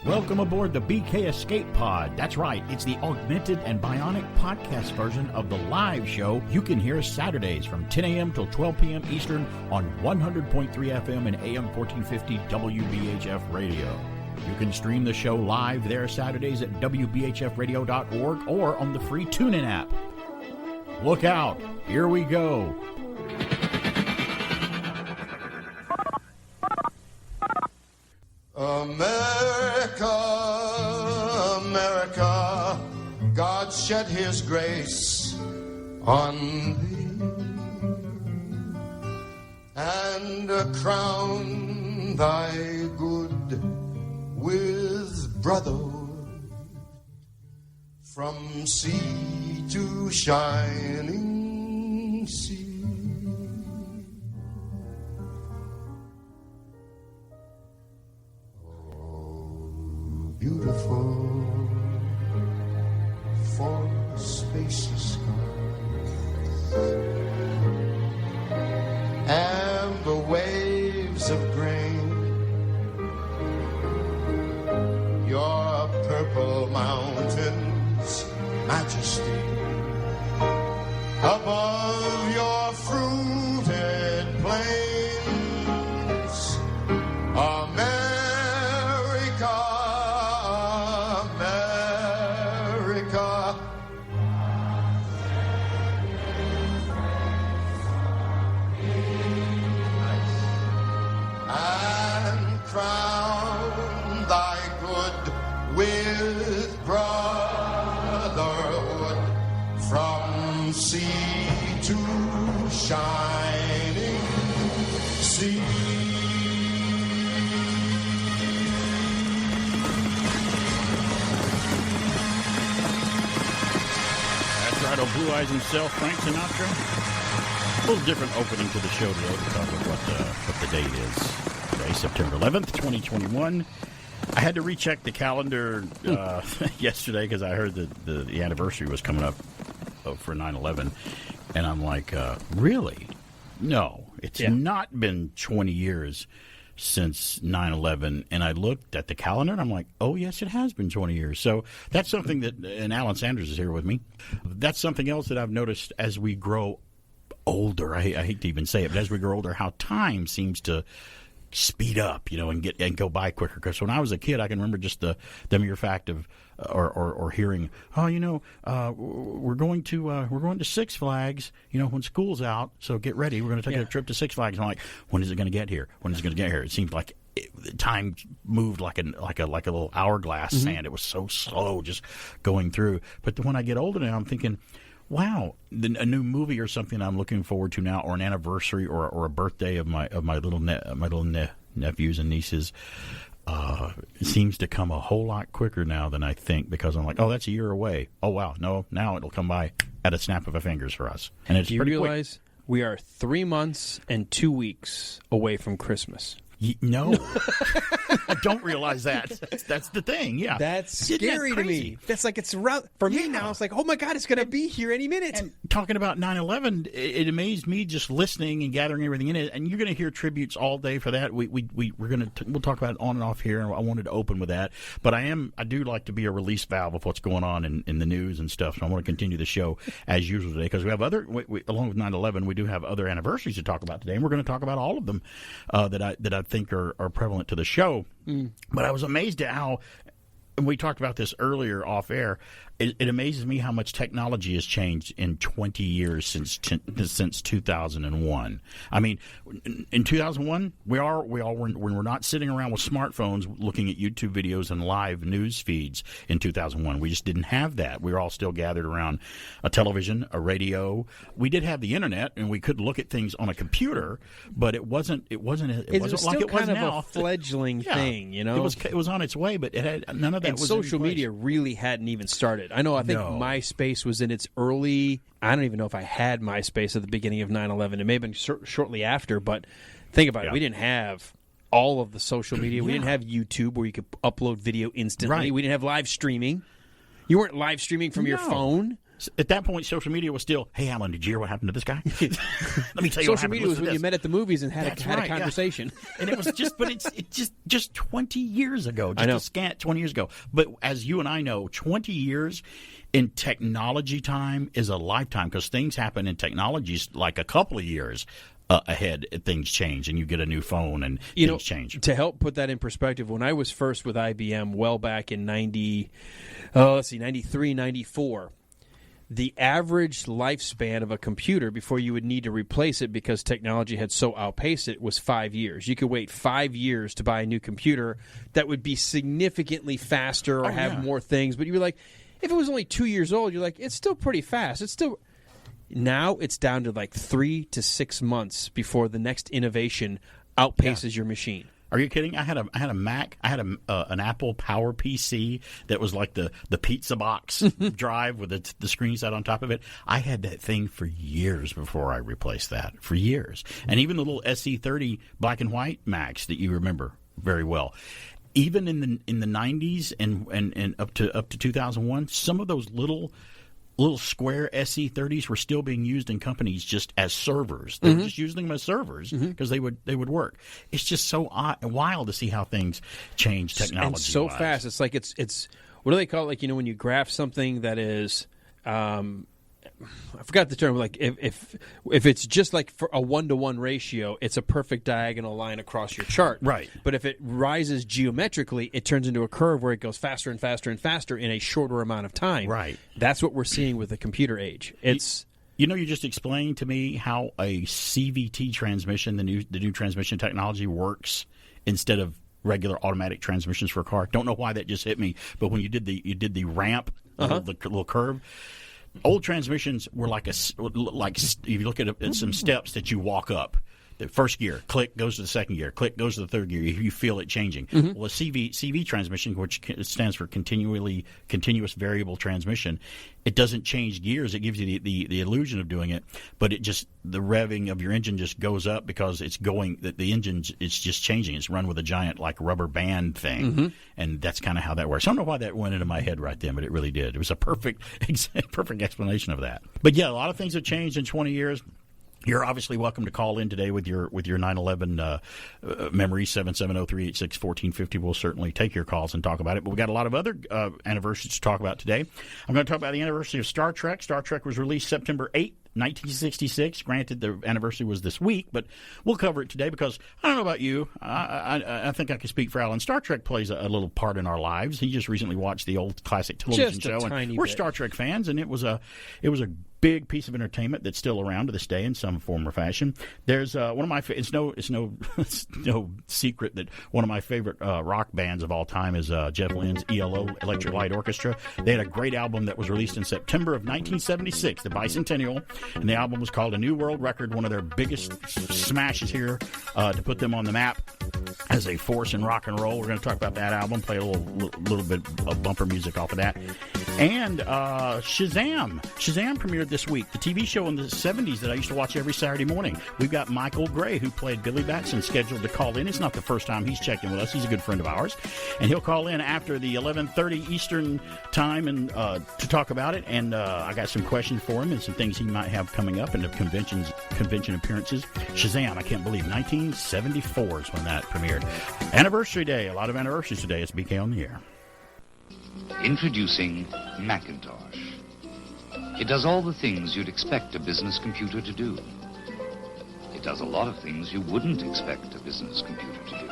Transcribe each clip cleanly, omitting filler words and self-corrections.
Welcome aboard the BK Escape Pod. That's right, it's the augmented and bionic podcast version of the live show. You can hear us Saturdays from 10 a.m. till 12 p.m. Eastern on 100.3 FM and AM 1450 WBHF Radio. You can stream the show live there Saturdays at WBHFradio.org or on the free Tunein app. Look out, here we go. America, America, God shed his grace on thee and crown thy good with brotherhood from sea to shining sea. Beautiful for spacious skies and the waves of grain, your purple mountains, majesty, above your fruited plains, America. Crown thy good with brotherhood from sea to shining sea. That's right, old Blue Eyes himself, Frank Sinatra. A little different opening to the show today because of what the date is. Today, September 11th, 2021. I had to recheck the calendar yesterday because I heard that the anniversary was coming up for 9/11. And I'm like, really? No, it's not been 20 years since 9/11. And I looked at the calendar and I'm like, oh, yes, it has been 20 years. So that's something that, and Alan Sanders is here with me. That's something else that I've noticed as we grow older. I hate to even say it, but as we grow older, how time seems to speed up, and go by quicker. Because when I was a kid, I can remember just the mere fact of or hearing, we're going to Six Flags, when school's out. So get ready. We're going to take a trip to Six Flags. And I'm like, when is it going to get here? When is it going to get here? It seemed like time moved like a little hourglass sand. It was so slow, just going through. But when I get older now, I'm thinking, wow, a new movie or something I'm looking forward to now, or an anniversary, or a birthday of my little nephews and nieces, seems to come a whole lot quicker now than I think, because I'm like, oh, that's a year away. Oh wow, no, now it'll come by at a snap of a fingers for us, and it's pretty quick. Do you realize we are 3 months and 2 weeks away from Christmas? No, I don't talking that. That's the thing. Yeah, that's scary to me. That's like it's for me now. It's like, oh my God, it's going to be here any minute. And talking about 9/11, it amazed me just listening and gathering everything in it. And you're going to hear tributes all day for that. We'll talk about it on and off here, and I wanted to open with that. But I do like to be a release valve of what's going on in the news and stuff. So I want to continue the show as usual today, because we have along with 9/11, we do have other anniversaries to talk about today, and we're going to talk about all of them that I think are prevalent to the show. But I was amazed at how, and we talked about this earlier off air, it amazes me how much technology has changed in 20 years since 2001. I mean, in 2001, we're not sitting around with smartphones looking at YouTube videos and live news feeds in 2001. We just didn't have that. We were all still gathered around a television, a radio. We did have the internet, and we could look at things on a computer, but it wasn't like it was kind of now. A fledgling thing, It was on its way, but it had none of that. And social media really hadn't even started. I think MySpace was in its early. I don't even know if I had MySpace at the beginning of 9/11. It may have been shortly after, but think about it. We didn't have all of the social media. We didn't have YouTube where you could upload video instantly. Right. We didn't have live streaming. You weren't live streaming from your phone. At that point, social media was still, hey, Alan, did you hear what happened to this guy? Let me tell you what happened. Social media was when you met at the movies and had a conversation. Yeah. And it was it's just 20 years ago, just a scant 20 years ago. But as you and I know, 20 years in technology time is a lifetime, because things happen in technologies like a couple of years ahead. Things change, and you get a new phone, and things change. To help put that in perspective, when I was first with IBM, well back in 93, 94, the average lifespan of a computer before you would need to replace it, because technology had so outpaced it, was 5 years. You could wait 5 years to buy a new computer that would be significantly faster or have more things. But you were like, if it was only 2 years old, you're like, it's still pretty fast. Now it's down to like 3 to 6 months before the next innovation outpaces your machine. Are you kidding? I had a Mac. I had an Apple Power PC that was like the pizza box drive with the screen set on top of it. I had that thing for years before I replaced that. For years. And even the little SE30 black and white Macs that you remember very well. Even in the 90s and up to 2001, some of those little square SE30s were still being used in companies just as servers. They were just using them as servers because they would work. It's just so wild to see how things change technology. And so fast. It's like it's what do they call it? Like, when you graph something that is I forgot the term. Like if it's just like for a 1-to-1 ratio, it's a perfect diagonal line across your chart. Right. But if it rises geometrically, it turns into a curve where it goes faster and faster and faster in a shorter amount of time. Right. That's what we're seeing with the computer age. It's you just explained to me how a CVT transmission, the new transmission technology, works instead of regular automatic transmissions for a car. Don't know why that just hit me, but when you did the ramp, the little curve. Old transmissions were like if you look at some steps that you walk up. The first gear, click, goes to the second gear, click, goes to the third gear. You feel it changing. Well, a CV transmission, which stands for continuous variable transmission, it doesn't change gears. It gives you the illusion of doing it, but the revving of your engine just goes up because it's going. The engine, it's just changing. It's run with a giant like rubber band thing, and that's kind of how that works. I don't know why that went into my head right then, but it really did. It was a perfect explanation of that. But yeah, a lot of things have changed in 20 years. You're obviously welcome to call in today with your 9/11 memories, 770-386-1450. We'll certainly take your calls and talk about it. But we got a lot of other anniversaries to talk about today. I'm going to talk about the anniversary of Star Trek. Star Trek was released September 8th. 1966. Granted, the anniversary was this week, but we'll cover it today because I don't know about you. I think I can speak for Alan. Star Trek plays a little part in our lives. He just recently watched the old classic television show, and we're Star Trek fans, and it was a big piece of entertainment that's still around to this day in some form or fashion. There's one of my it's no secret that one of my favorite rock bands of all time is Jeff Lynne's ELO, Electric Light Orchestra. They had a great album that was released in September of 1976, the bicentennial. And the album was called A New World Record, one of their biggest smashes here to put them on the map as a force in rock and roll. We're going to talk about that album, play a little bit of bumper music off of that. And Shazam. Shazam premiered this week, the TV show in the 70s that I used to watch every Saturday morning. We've got Michael Gray, who played Billy Batson, scheduled to call in. It's not the first time he's checked in with us. He's a good friend of ours. And he'll call in after the 11:30 Eastern time and to talk about it. And I got some questions for him and some things he might have coming up in the convention appearances. Shazam, I can't believe 1974 is when that premiered. Anniversary Day, a lot of anniversaries today. It's BK on the Air. Introducing Macintosh. It does all the things you'd expect a business computer to do. It does a lot of things you wouldn't expect a business computer to do.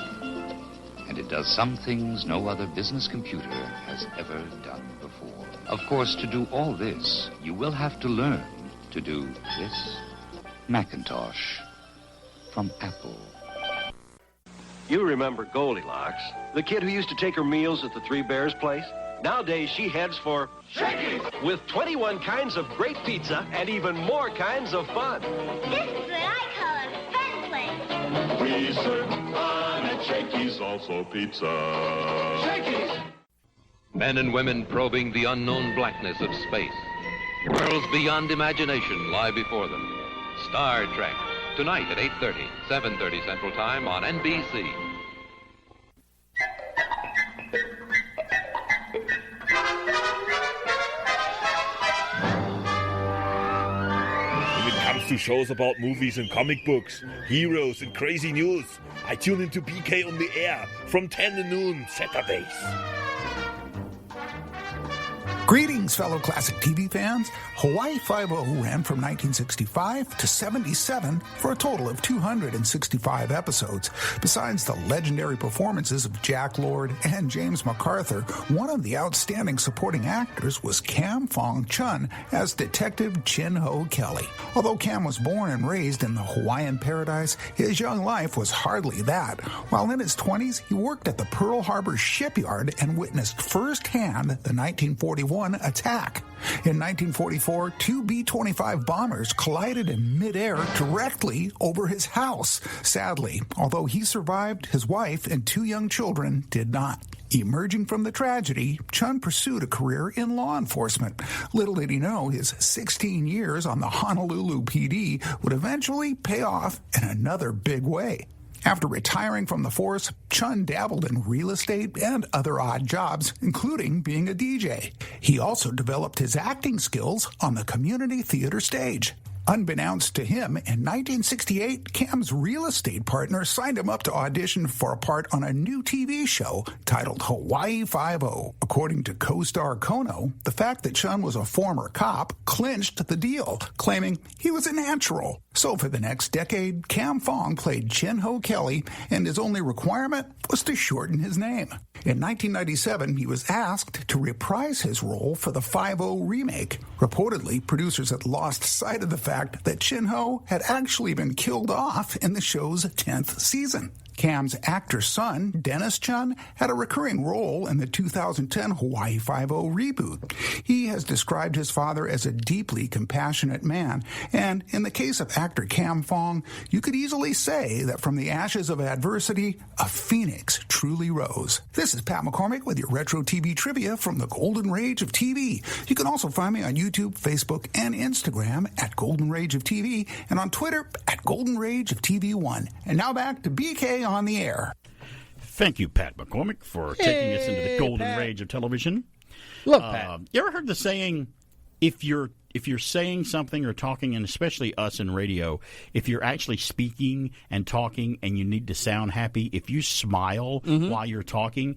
And it does some things no other business computer has ever done before. Of course, to do all this, you will have to learn to do this. Macintosh from Apple. You remember Goldilocks, the kid who used to take her meals at the Three Bears place? Nowadays, she heads for Shakey's with 21 kinds of great pizza and even more kinds of fun. This is what I call a fun place. We serve fun at Shakey's, also pizza. Shakey's! Men and women probing the unknown blackness of space. Worlds beyond imagination lie before them. Star Trek, tonight at 8:30, 7:30 Central Time on NBC. to shows about movies and comic books, heroes and crazy news, I tune into BK on the Air from 10 to noon Saturdays. Greetings, fellow classic TV fans. Hawaii Five-0 ran from 1965 to 77 for a total of 265 episodes. Besides the legendary performances of Jack Lord and James MacArthur, one of the outstanding supporting actors was Cam Fong Chun as Detective Chin Ho Kelly. Although Cam was born and raised in the Hawaiian paradise, his young life was hardly that. While in his 20s, he worked at the Pearl Harbor shipyard and witnessed firsthand the 1941 attack. In 1944, two B-25 bombers collided in midair directly over his house. Sadly, although he survived, his wife and two young children did not. Emerging from the tragedy, Chun pursued a career in law enforcement. Little did he know his 16 years on the Honolulu PD would eventually pay off in another big way. After retiring from the force, Chun dabbled in real estate and other odd jobs, including being a DJ. He also developed his acting skills on the community theater stage. Unbeknownst to him, in 1968, Cam's real estate partner signed him up to audition for a part on a new TV show titled Hawaii Five-0. According to co-star Kono, the fact that Chun was a former cop clinched the deal, claiming he was a natural. So for the next decade, Cam Fong played Chin Ho Kelly, and his only requirement was to shorten his name. In 1997, he was asked to reprise his role for the 5-0 remake. Reportedly, producers had lost sight of the fact that Chin Ho had actually been killed off in the show's 10th season. Cam's actor son, Dennis Chun, had a recurring role in the 2010 Hawaii Five-0 reboot. He has described his father as a deeply compassionate man, and in the case of actor Cam Fong, you could easily say that from the ashes of adversity, a phoenix truly rose. This is Pat McCormick with your Retro TV Trivia from the Golden Rage of TV. You can also find me on YouTube, Facebook, and Instagram at Golden Rage of TV, and on Twitter at Golden Rage of TV1. And now back to BK on the air. Thank you, Pat McCormick, for taking us into the golden rage of television. Love Pat. You ever heard the saying, if you're saying something or talking, and especially us in radio, if you're actually speaking and talking and you need to sound happy, if you smile while you're talking,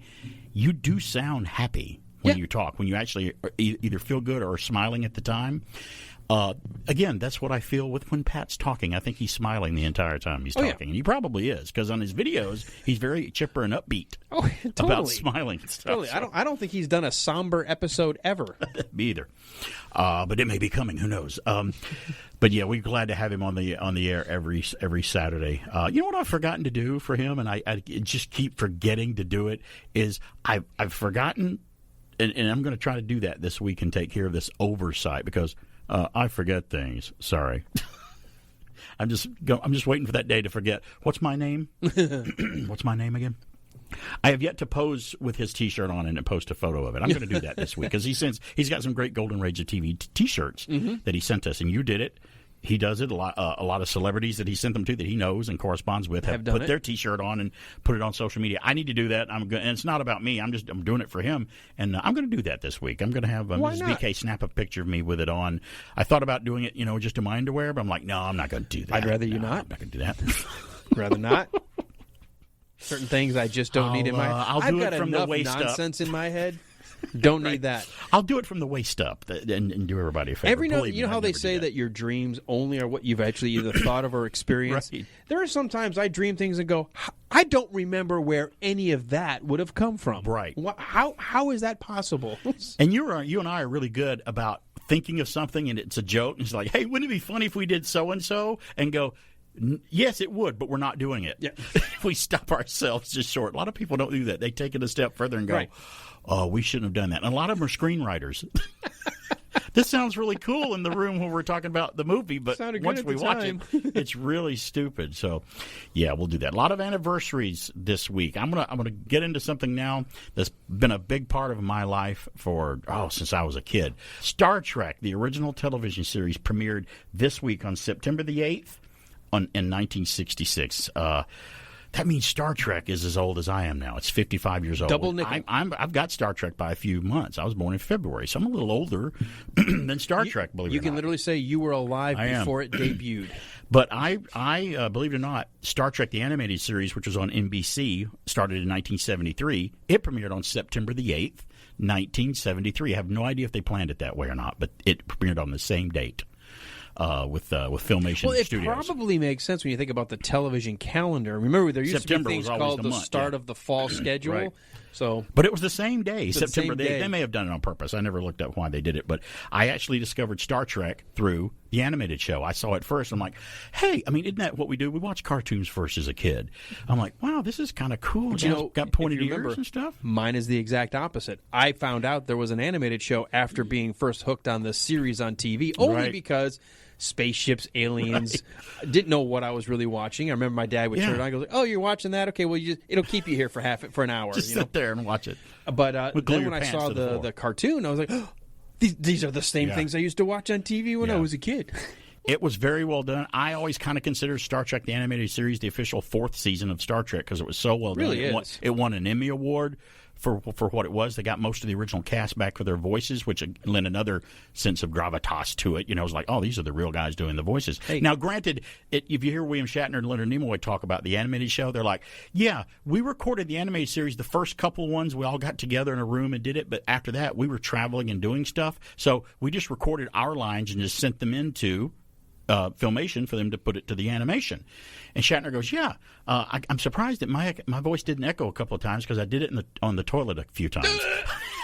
you do sound happy when you talk, when you actually either feel good or are smiling at the time. Again, that's what I feel with when Pat's talking. I think he's smiling the entire time he's talking. And he probably is, because on his videos, he's very chipper and upbeat about smiling and stuff. Totally. So. I don't think he's done a somber episode ever. Me either. But it may be coming. Who knows? But yeah, we're glad to have him on the air every Saturday. You know what I've forgotten to do for him, and I just keep forgetting to do it, is I've forgotten, and I'm going to try to do that this week and take care of this oversight, because I forget things. Sorry. I'm just waiting for that day to forget. What's my name? What's my name again? I have yet to pose with his T-shirt on and post a photo of it. I'm going to do that this week, because he's got some great Golden Rage of TV T-shirts that he sent us, and you did it. He does it. A lot of celebrities that he sent them to that he knows and corresponds with have put their T-shirt on and put it on social media. I need to do that. And it's not about me. I'm doing it for him, and I'm going to do that this week. I'm going to have Mrs. BK snap a picture of me with it on. I thought about doing it, just in my underwear, but I'm like, no, I'm not going to do that. I'd rather you not. I'm not going to do that. Rather not. Certain things I just don't need in my. I've got from the waist nonsense in my head. Don't need that. I'll do it from the waist up and do everybody a favor. You know how they say that your dreams only are what you've actually either thought of or experienced? Right. There are sometimes I dream things and go, I don't remember where any of that would have come from. Right. How is that possible? And you and I are really good about thinking of something and it's a joke. And it's like, hey, wouldn't it be funny if we did so-and-so? And go, yes, it would, but we're not doing it. Yeah. We stop ourselves just short. A lot of people don't do that. They take it a step further and go, right. Oh, we shouldn't have done that. And a lot of them are screenwriters. This sounds really cool in the room when we're talking about the movie, but once we watch it, it's really stupid. So, yeah, we'll do that. A lot of anniversaries this week. I'm gonna get into something now that's been a big part of my life since I was a kid. Star Trek, the original television series, premiered this week on September the 8th in 1966. That means Star Trek is as old as I am now. It's 55 years old. Double nickel. I've got Star Trek by a few months. I was born in February, so I'm a little older than Star Trek, believe it or not. You can literally say you were alive before it debuted. But I believe it or not, Star Trek, the animated series, which was on NBC, started in 1973. It premiered on September the 8th, 1973. I have no idea if they planned it that way or not, but it premiered on the same date. With Filmation Studios. Well, it probably makes sense when you think about the television calendar. Remember, there used September to be things was called the month, start of the fall schedule. Right. So, but it was the same day, September. Same day. They may have done it on purpose. I never looked up why they did it, but I actually discovered Star Trek through the animated show. I saw it first. I'm like, hey, I mean, isn't that what we do? We watch cartoons first as a kid. I'm like, wow, this is kind of cool. But you know, got pointed ears and stuff. Mine is the exact opposite. I found out there was an animated show after being first hooked on the series on TV, only because spaceships, aliens. I didn't know what I was really watching. I remember my dad would turn it on and go, "Oh, you're watching that? Okay, well, it'll keep you here for an hour. Just sit there and watch it." But then when I saw the cartoon, I was like, oh, these are the same things I used to watch on TV when I was a kid. It was very well done. I always kind of consider Star Trek, the animated series, the official 4th season of Star Trek because it was so well done. Really is. It won an Emmy Award for what it was. They got most of the original cast back for their voices, which lent another sense of gravitas to it. You know, it was like, oh, these are the real guys doing the voices. Hey. Now, granted, if you hear William Shatner and Leonard Nimoy talk about the animated show, they're like, yeah, we recorded the animated series, the first couple ones, we all got together in a room and did it, but after that, we were traveling and doing stuff, so we just recorded our lines and just sent them into Filmation for them to put it to the animation. And Shatner goes, yeah, I'm surprised that my voice didn't echo a couple of times because I did it on the toilet a few times.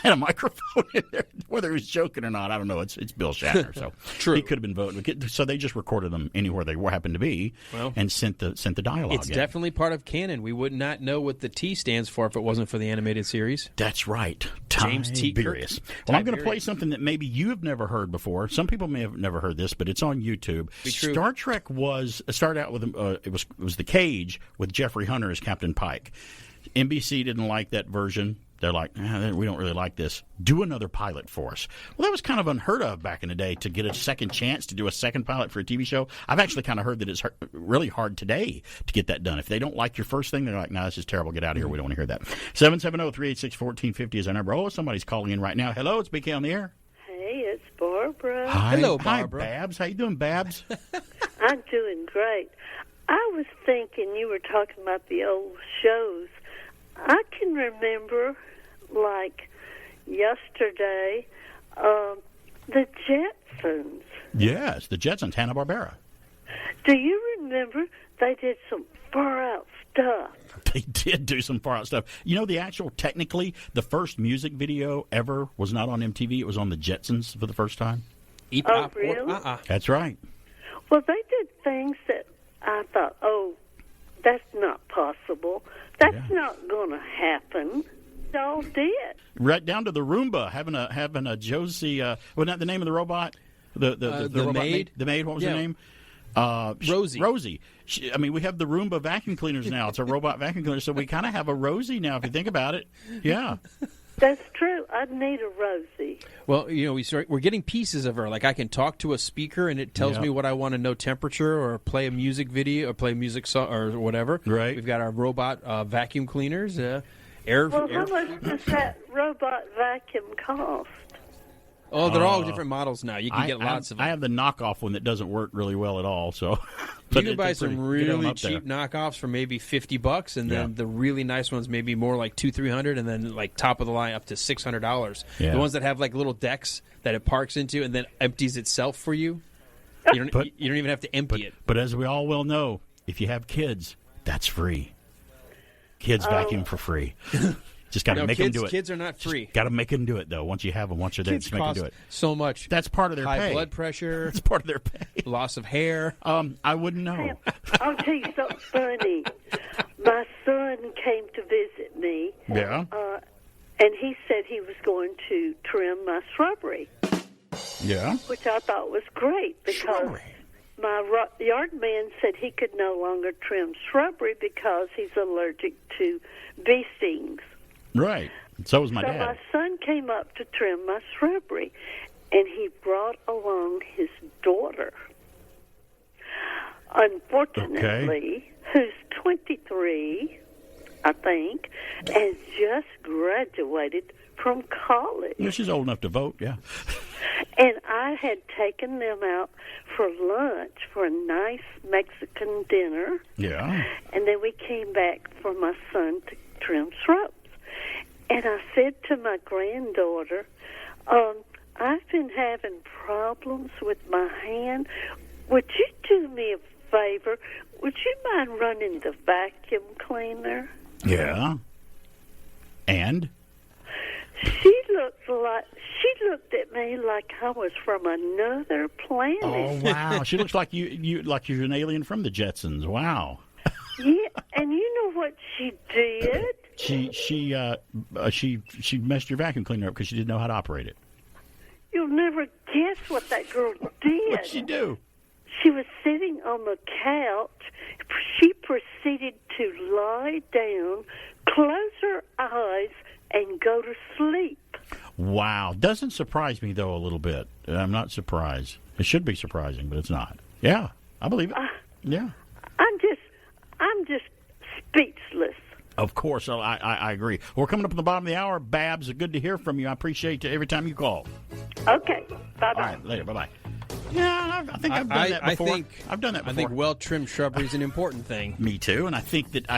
Had a microphone in there. Whether he was joking or not, I don't know. It's Bill Shatner, so True. He could have been voting. So they just recorded them anywhere they happened to be and sent the dialogue. It's definitely part of canon. We would not know what the T stands for if it wasn't for the animated series. That's right. James T. Tiberius. Well, I'm going to play something that maybe you have never heard before. Some people may have never heard this, but it's on YouTube. Star Trek started out with it was The Cage with Jeffrey Hunter as Captain Pike. NBC didn't like that version. They're like, we don't really like this. Do another pilot for us. Well, that was kind of unheard of back in the day to get a second chance to do a second pilot for a TV show. I've actually kind of heard that it's really hard today to get that done. If they don't like your first thing, they're like, no, this is terrible. Get out of here. We don't want to hear that. 770-386-1450 is our number. Oh, somebody's calling in right now. Hello, it's BK on the air. Hey, it's Barbara. Hi. Hello, Barbara. Hi, Babs. How you doing, Babs? I'm doing great. I was thinking you were talking about the old shows. I can remember, like yesterday, the Jetsons. Yes, the Jetsons, Hanna-Barbera. Do you remember they did some far-out stuff? They did do some far-out stuff. You know, technically, the first music video ever was not on MTV. It was on the Jetsons for the first time. Oh, really? That's right. Well, they did things that I thought, oh, that's not possible. That's not going to happen. They all did. Right down to the Roomba having a Josie. Wasn't that the name of the robot? The robot maid. The maid. What was her name? Rosie. Rosie. We have the Roomba vacuum cleaners now. It's a robot vacuum cleaner, so we kind of have a Rosie now. If you think about it, yeah. That's true. I'd need a Rosie. Well, you know, we're getting pieces of her. Like I can talk to a speaker and it tells me what I want to know temperature, or play a music video, or play a music song, or whatever. Right. We've got our robot vacuum cleaners. How much does that robot vacuum cost? Oh, they're all different models now. You can get lots of them. I have the knockoff one that doesn't work really well at all. So, you can buy some really cheap knockoffs for maybe $50, and then the really nice ones maybe more like $200-$300, and then like top of the line up to $600. The ones that have like little decks that it parks into and then empties itself for you. You don't even have to empty it. But as we all well know, if you have kids, that's free. Kids vacuum for free. Just got to make them do it. Kids are not free. Got to make them do it, though. Once you have them, once you're there, just make them do it. So much. That's part of their pay. High blood pressure. That's part of their pay. Loss of hair. I wouldn't know. I'll tell you something funny. My son came to visit me. Yeah. And he said he was going to trim my shrubbery. Yeah. Which I thought was great because my yard man said he could no longer trim shrubbery because he's allergic to bee stings. Right. So was my dad. So my son came up to trim my shrubbery, and he brought along his daughter. Unfortunately, who's 23, I think, and just graduated from college. Yeah, she's old enough to vote, yeah. And I had taken them out for lunch for a nice Mexican dinner. Yeah. And then we came back for my son to trim shrubs. And I said to my granddaughter, I've been having problems with my hand. Would you do me a favor? Would you mind running the vacuum cleaner? Yeah. And? She looked at me like I was from another planet. Oh, wow. She looks like you're an alien from the Jetsons. Wow. Yeah, and you know what she did? She messed your vacuum cleaner up because she didn't know how to operate it. You'll never guess what that girl did. What'd she do? She was sitting on the couch. She proceeded to lie down, close her eyes, and go to sleep. Wow. Doesn't surprise me, though, a little bit. I'm not surprised. It should be surprising, but it's not. Yeah, I believe it. Yeah. I'm just speechless. Of course, I agree. We're coming up at the bottom of the hour. Babs, good to hear from you. I appreciate every time you call. Okay. Bye-bye. All right, later. Bye-bye. Yeah, I think I've done that before. I've done that before. I think well-trimmed shrubbery is an important thing. Me too, and I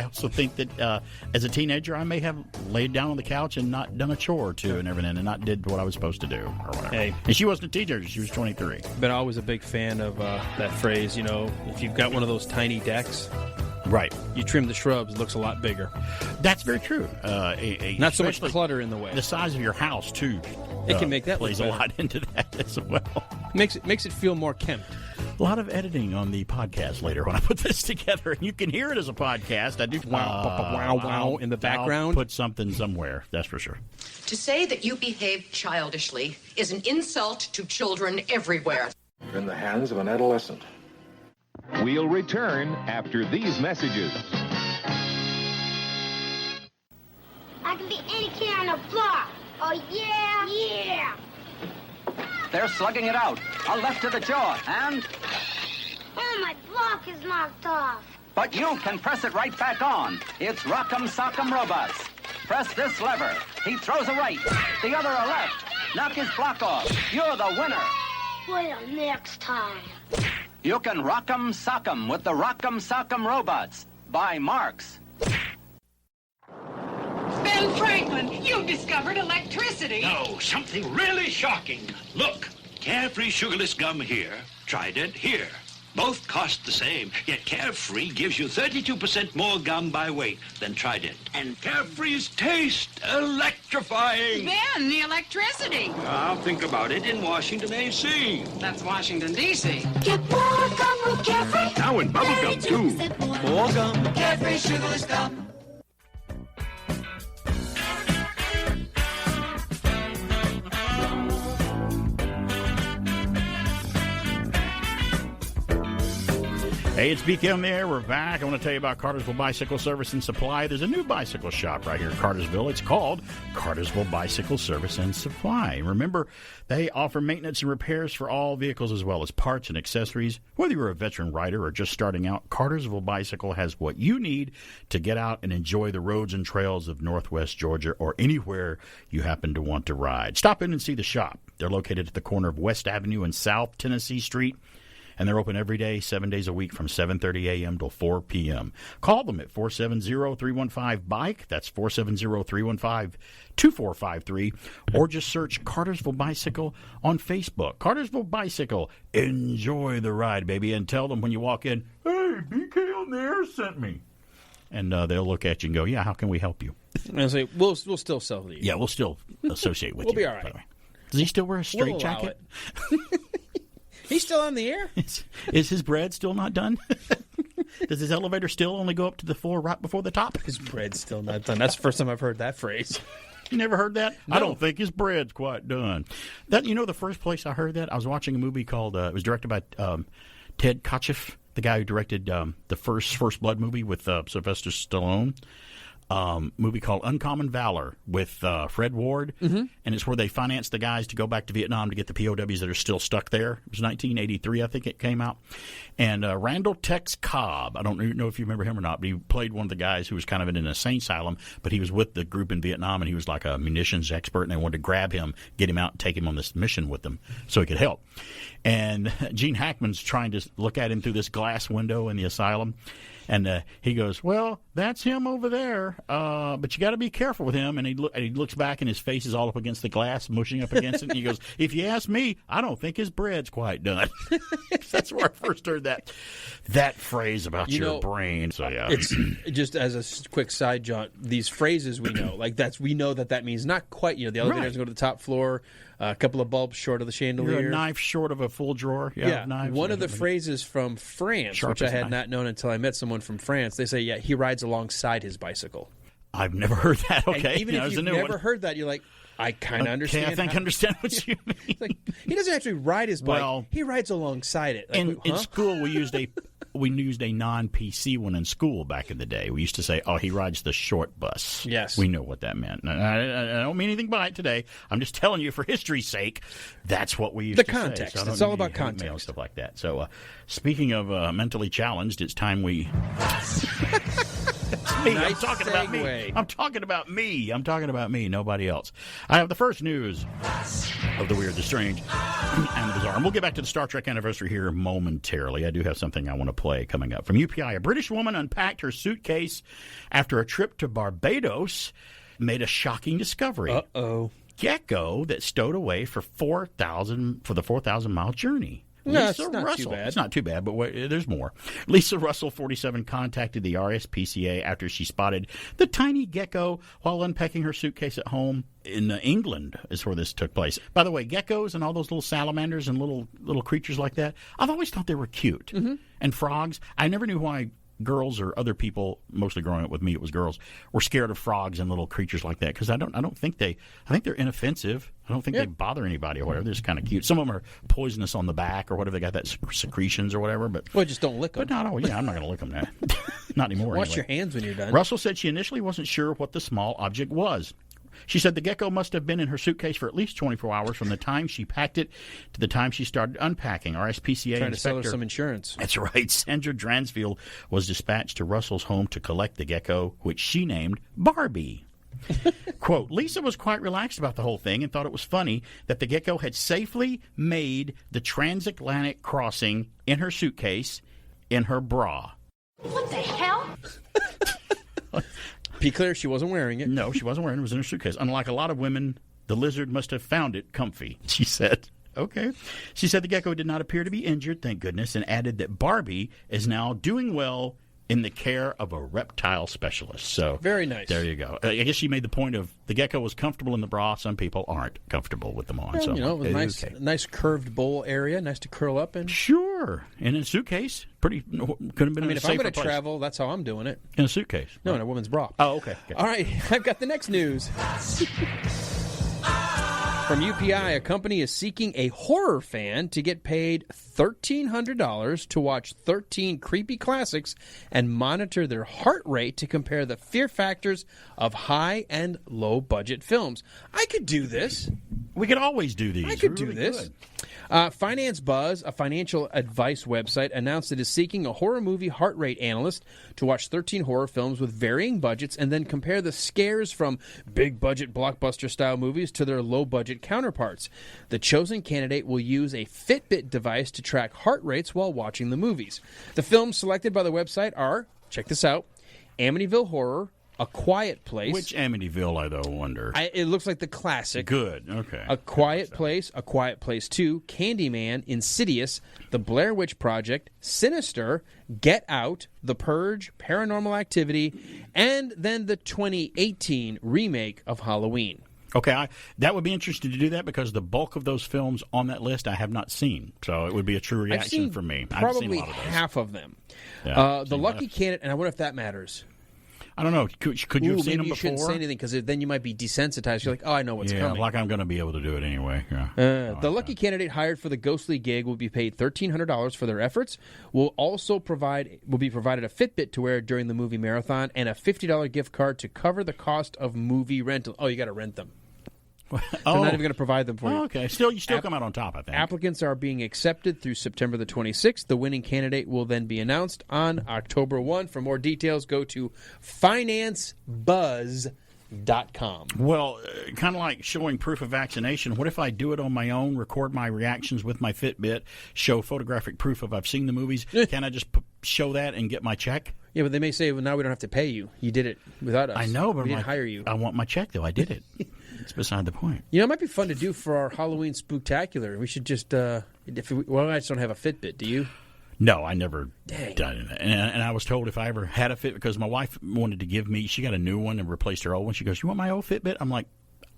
also think that as a teenager, I may have laid down on the couch and not done a chore or two and everything, and not did what I was supposed to do or whatever. Hey. And she wasn't a teenager; she was 23. But I was a big fan of that phrase. You know, if you've got one of those tiny decks, right, you trim the shrubs, it looks a lot bigger. That's very true. Not so much clutter in the way. The size of your house too. It can make that plays a lot into that as well. Makes it feel more kempt. A lot of editing on the podcast later when I put this together, and you can hear it as a podcast. I do wow in the background. I'll put something somewhere, that's for sure. To say that you behave childishly is an insult to children everywhere. You're in the hands of an adolescent. We'll return after these messages. I can be any kid on the block. Oh, yeah? Yeah. They're slugging it out. A left to the jaw, and... Oh, my block is knocked off. But you can press it right back on. It's Rock'em Sock'em Robots. Press this lever. He throws a right, the other a left. Knock his block off. You're the winner. Wait till next time. You can Rock'em Sock'em with the Rock'em Sock'em Robots. By Marx. Ben Franklin, you've discovered electricity. No, something really shocking. Look, Carefree sugarless gum here, Trident here. Both cost the same, yet Carefree gives you 32% more gum by weight than Trident. And Carefree's taste, electrifying. Ben, the electricity. I'll think about it in Washington, A.C. That's Washington, D.C. Get more gum with Carefree. Now in bubble gum, too. More gum. Carefree sugarless gum. Hey, it's BK on the air. We're back. I want to tell you about Cartersville Bicycle Service and Supply. There's a new bicycle shop right here in Cartersville. It's called Cartersville Bicycle Service and Supply. Remember, they offer maintenance and repairs for all vehicles as well as parts and accessories. Whether you're a veteran rider or just starting out, Cartersville Bicycle has what you need to get out and enjoy the roads and trails of Northwest Georgia or anywhere you happen to want to ride. Stop in and see the shop. They're located at the corner of West Avenue and South Tennessee Street. And they're open every day, 7 days a week from 7:30 a.m. till 4 p.m. Call them at 470-315-BIKE. That's 470-315-2453. Or just search Cartersville Bicycle on Facebook. Cartersville Bicycle. Enjoy the ride, baby. And tell them when you walk in, hey, BK on the air sent me. And they'll look at you and go, yeah, how can we help you? And I'll say, we'll still sell these. Yeah, we'll still associate with we'll you. We'll be all right. Does he still wear a straight jacket? He's still on the air? Is his bread still not done? Does his elevator still only go up to the floor right before the top? His bread's still not done. That's the first time I've heard that phrase. You never heard that? No. I don't think his bread's quite done. That, you know, the first place I heard that, I was watching a movie called, it was directed by Ted Kotcheff, the guy who directed the first Blood movie with Sylvester Stallone. movie called Uncommon Valor with Fred Ward, and it's where they financed the guys to go back to Vietnam to get the POWs that are still stuck there. It was 1983, I think it came out. And Randall Tex Cobb, I don't know if you remember him or not, but he played one of the guys who was kind of in an insane asylum, but he was with the group in Vietnam, and he was like a munitions expert, and they wanted to grab him, get him out, and take him on this mission with them so he could help. And Gene Hackman's trying to look at him through this glass window in the asylum. And he goes, well, that's him over there, but you got to be careful with him. And he looks back, and his face is all up against the glass, mushing up against it. And he goes, if you ask me, I don't think his bread's quite done. That's where I first heard that phrase about your brain. So yeah, it's just as a quick side jaunt. These phrases we know, we know that means not quite. The elevator doesn't go to the top floor. A couple of bulbs short of the chandelier. You're a knife short of a full drawer. Yeah. One of the phrases from France, which I had not known until I met someone from France, they say, he rides alongside his bicycle. I've never heard that. Okay. And even if you've never heard that, you're like, I kind of understand. I think I understand what you mean. He doesn't actually ride his bike. He rides alongside it. In school, we used a non-PC one in school back in the day. We used to say, he rides the short bus. Yes. We know what that meant. I don't mean anything by it today. I'm just telling you, for history's sake, that's what we used to say. The context. It's all about context. And stuff like that. So, speaking of mentally challenged, it's time we... Me. Nice I'm talking segue. about me. I'm talking about me, nobody else. I have the first news of the weird, the strange, and the bizarre. And we'll get back to the Star Trek anniversary here momentarily. I do have something I want to play coming up. From UPI, a British woman unpacked her suitcase after a trip to Barbados, made a shocking discovery. Uh-oh. Gecko that stowed away for the 4,000-mile journey. No, Lisa it's not Russell. too bad. It's not too bad, but there's more. Lisa Russell, 47, contacted the RSPCA after she spotted the tiny gecko while unpacking her suitcase at home in England is where this took place. By the way, geckos and all those little salamanders and little creatures like that, I've always thought they were cute. Mm-hmm. And frogs, I never knew why girls or other people, mostly growing up with me, it was girls, were scared of frogs and little creatures like that because I think they're inoffensive. I don't think they bother anybody or whatever. They're just kind of cute. Some of them are poisonous on the back or whatever. They got that secretions or whatever. But just don't lick them. But not always. Yeah, I'm not going to lick them now. Not anymore. Wash your hands when you're done. Russell said she initially wasn't sure what the small object was. She said the gecko must have been in her suitcase for at least 24 hours from the time she packed it to the time she started unpacking. RSPCA trying inspector, to sell her some insurance. That's right. Sandra Dransfield was dispatched to Russell's home to collect the gecko, which she named Barbie. Quote, Lisa was quite relaxed about the whole thing and thought it was funny that the gecko had safely made the transatlantic crossing in her suitcase in her bra. What the hell? Be clear, she wasn't wearing it. No, she wasn't wearing it. It was in her suitcase. Unlike a lot of women, the lizard must have found it comfy, she said. Okay. She said the gecko did not appear to be injured, thank goodness, and added that Barbie is now doing well in the care of a reptile specialist. So very nice. There you go. I guess she made the point of the gecko was comfortable in the bra. Some people aren't comfortable with them on. Well, so it was nice curved bowl area, nice to curl up in. Sure. And in a suitcase, couldn't have been. If I'm going to travel, that's how I'm doing it. In a suitcase. No, in a woman's bra. Oh, okay. All right, I've got the next news. From UPI, a company is seeking a horror fan to get paid $1,300 to watch 13 creepy classics and monitor their heart rate to compare the fear factors of high and low budget films. I could do this. We could always do these. I could do this. Finance Buzz, a financial advice website, announced it is seeking a horror movie heart rate analyst to watch 13 horror films with varying budgets and then compare the scares from big-budget blockbuster-style movies to their low-budget counterparts. The chosen candidate will use a Fitbit device to track heart rates while watching the movies. The films selected by the website are, check this out, Amityville Horror, A Quiet Place. Which Amityville, I though wonder? It looks like the classic. Good, okay. A Quiet Place, A Quiet Place 2, Candyman, Insidious, The Blair Witch Project, Sinister, Get Out, The Purge, Paranormal Activity, and then the 2018 remake of Halloween. Okay, that would be interesting to do that because the bulk of those films on that list I have not seen, so it would be a true reaction for me. Probably I've seen a lot of those. half of them. Yeah, the lucky candidate, and I wonder if that matters. I don't know. Could you have seen them before? Maybe you shouldn't say anything because then you might be desensitized. You're like, oh, I know what's coming. Yeah, like I'm going to be able to do it anyway. Yeah. The lucky candidate hired for the ghostly gig will be paid $1,300 for their efforts. Will be provided a Fitbit to wear during the movie marathon and a $50 gift card to cover the cost of movie rental. Oh, you got to rent them. They're not even going to provide them for you. Okay. You still come out on top, I think. Applicants are being accepted through September the 26th. The winning candidate will then be announced on October 1. For more details, go to financebuzz.com. Well, kind of like showing proof of vaccination. What if I do it on my own, record my reactions with my Fitbit, show photographic proof of I've seen the movies? Can I just show that and get my check? Yeah, but they may say, well, now we don't have to pay you. You did it without us. I know, but we didn't hire you. I want my check, though. I did it. It's beside the point. You know, it might be fun to do for our Halloween spooktacular. We should just, I just don't have a Fitbit. Do you? No, I never done it. And I was told if I ever had a Fitbit, because my wife wanted to give me, she got a new one and replaced her old one. She goes, you want my old Fitbit? I'm like,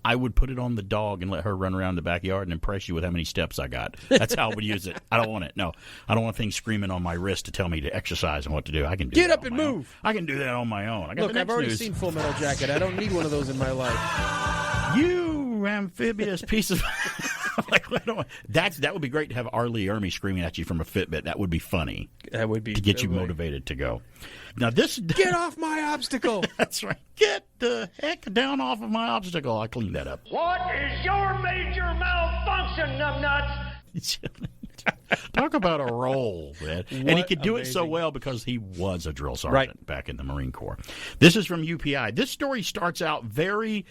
I would put it on the dog and let her run around the backyard and impress you with how many steps I got. That's how I would use it. I don't want it. No, I don't want things screaming on my wrist to tell me to exercise and what to do. I can do Get up and move. Own. I can do that on my own. Look, I've already seen Full Metal Jacket. I don't need one of those in my life. You amphibious piece of... that would be great to have R. Lee Ermey screaming at you from a Fitbit. That would be funny. That would be to get you motivated to go. Now this get off my obstacle. That's right. Get the heck down off of my obstacle. I'll clean that up. What is your major malfunction, numbnuts? Talk about a role, man. And he could do it so well because he was a drill sergeant back in the Marine Corps. This is from UPI. This story starts out very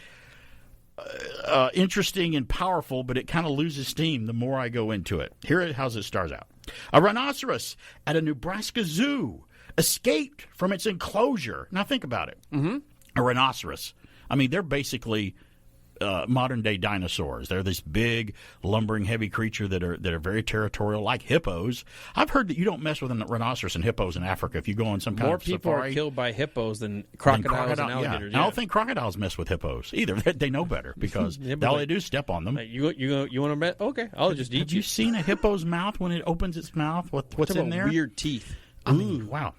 interesting and powerful, but it kind of loses steam the more I go into it. How's it starts out. A rhinoceros at a Nebraska zoo escaped from its enclosure. Now think about it. Mm-hmm. A rhinoceros. I mean, they're basically modern-day dinosaurs. They're this big, lumbering, heavy creature that are very territorial, like hippos. I've heard that you don't mess with a rhinoceros and hippos in Africa if you go on some kind of safari. More people are killed by hippos than crocodiles and alligators. Yeah. I don't think crocodiles mess with hippos either. They know better because all they do is step on them. You want to bet? Okay, I'll just eat you. Have you seen a hippo's mouth when it opens its mouth? What's in there? Weird teeth. I mean, wow.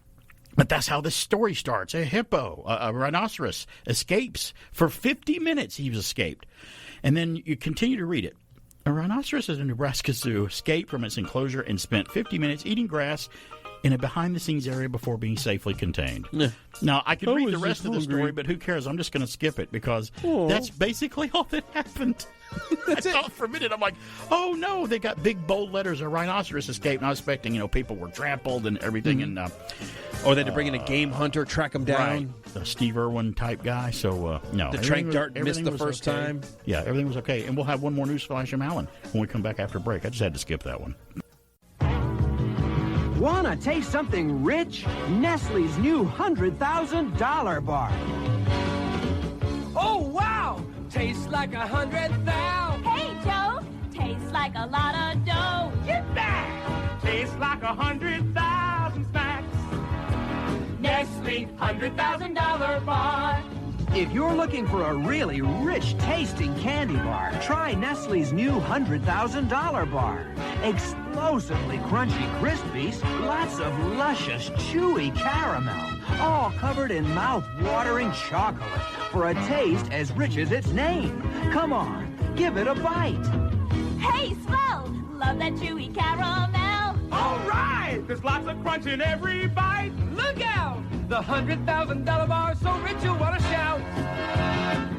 But that's how this story starts. A hippo, a rhinoceros, escapes. For 50 minutes he's escaped. And then you continue to read it. A rhinoceros at a Nebraska zoo escaped from its enclosure and spent 50 minutes eating grass in a behind-the-scenes area before being safely contained. Yeah. Now, I could read the rest of the story, but who cares? I'm just going to skip it because that's basically all that happened. I thought for a minute, I'm like, oh, no, they got big, bold letters, a rhinoceros escaped. And I was expecting, people were trampled and everything. And or they had to bring in a game hunter, track them down. Right. The Steve Irwin type guy. So, no. The trank dart missed the first time. Yeah, everything was okay. And we'll have one more news flash from Alan when we come back after break. I just had to skip that one. Want to taste something rich? Nestle's new $100,000 bar. Oh, wow! Tastes like 100,000. Hey, Joe! Tastes like a lot of dough. Get back! Tastes like 100,000 snacks. Nestle $100,000 bar. If you're looking for a really rich-tasting candy bar, try Nestle's new $100,000 bar. Explosively crunchy Krispies, lots of luscious, chewy caramel, all covered in mouth-watering chocolate for a taste as rich as its name. Come on, give it a bite. Hey, swell! Love that chewy caramel. All right! There's lots of crunch in every bite. Look out! The $100,000 bar, so rich you want to shout.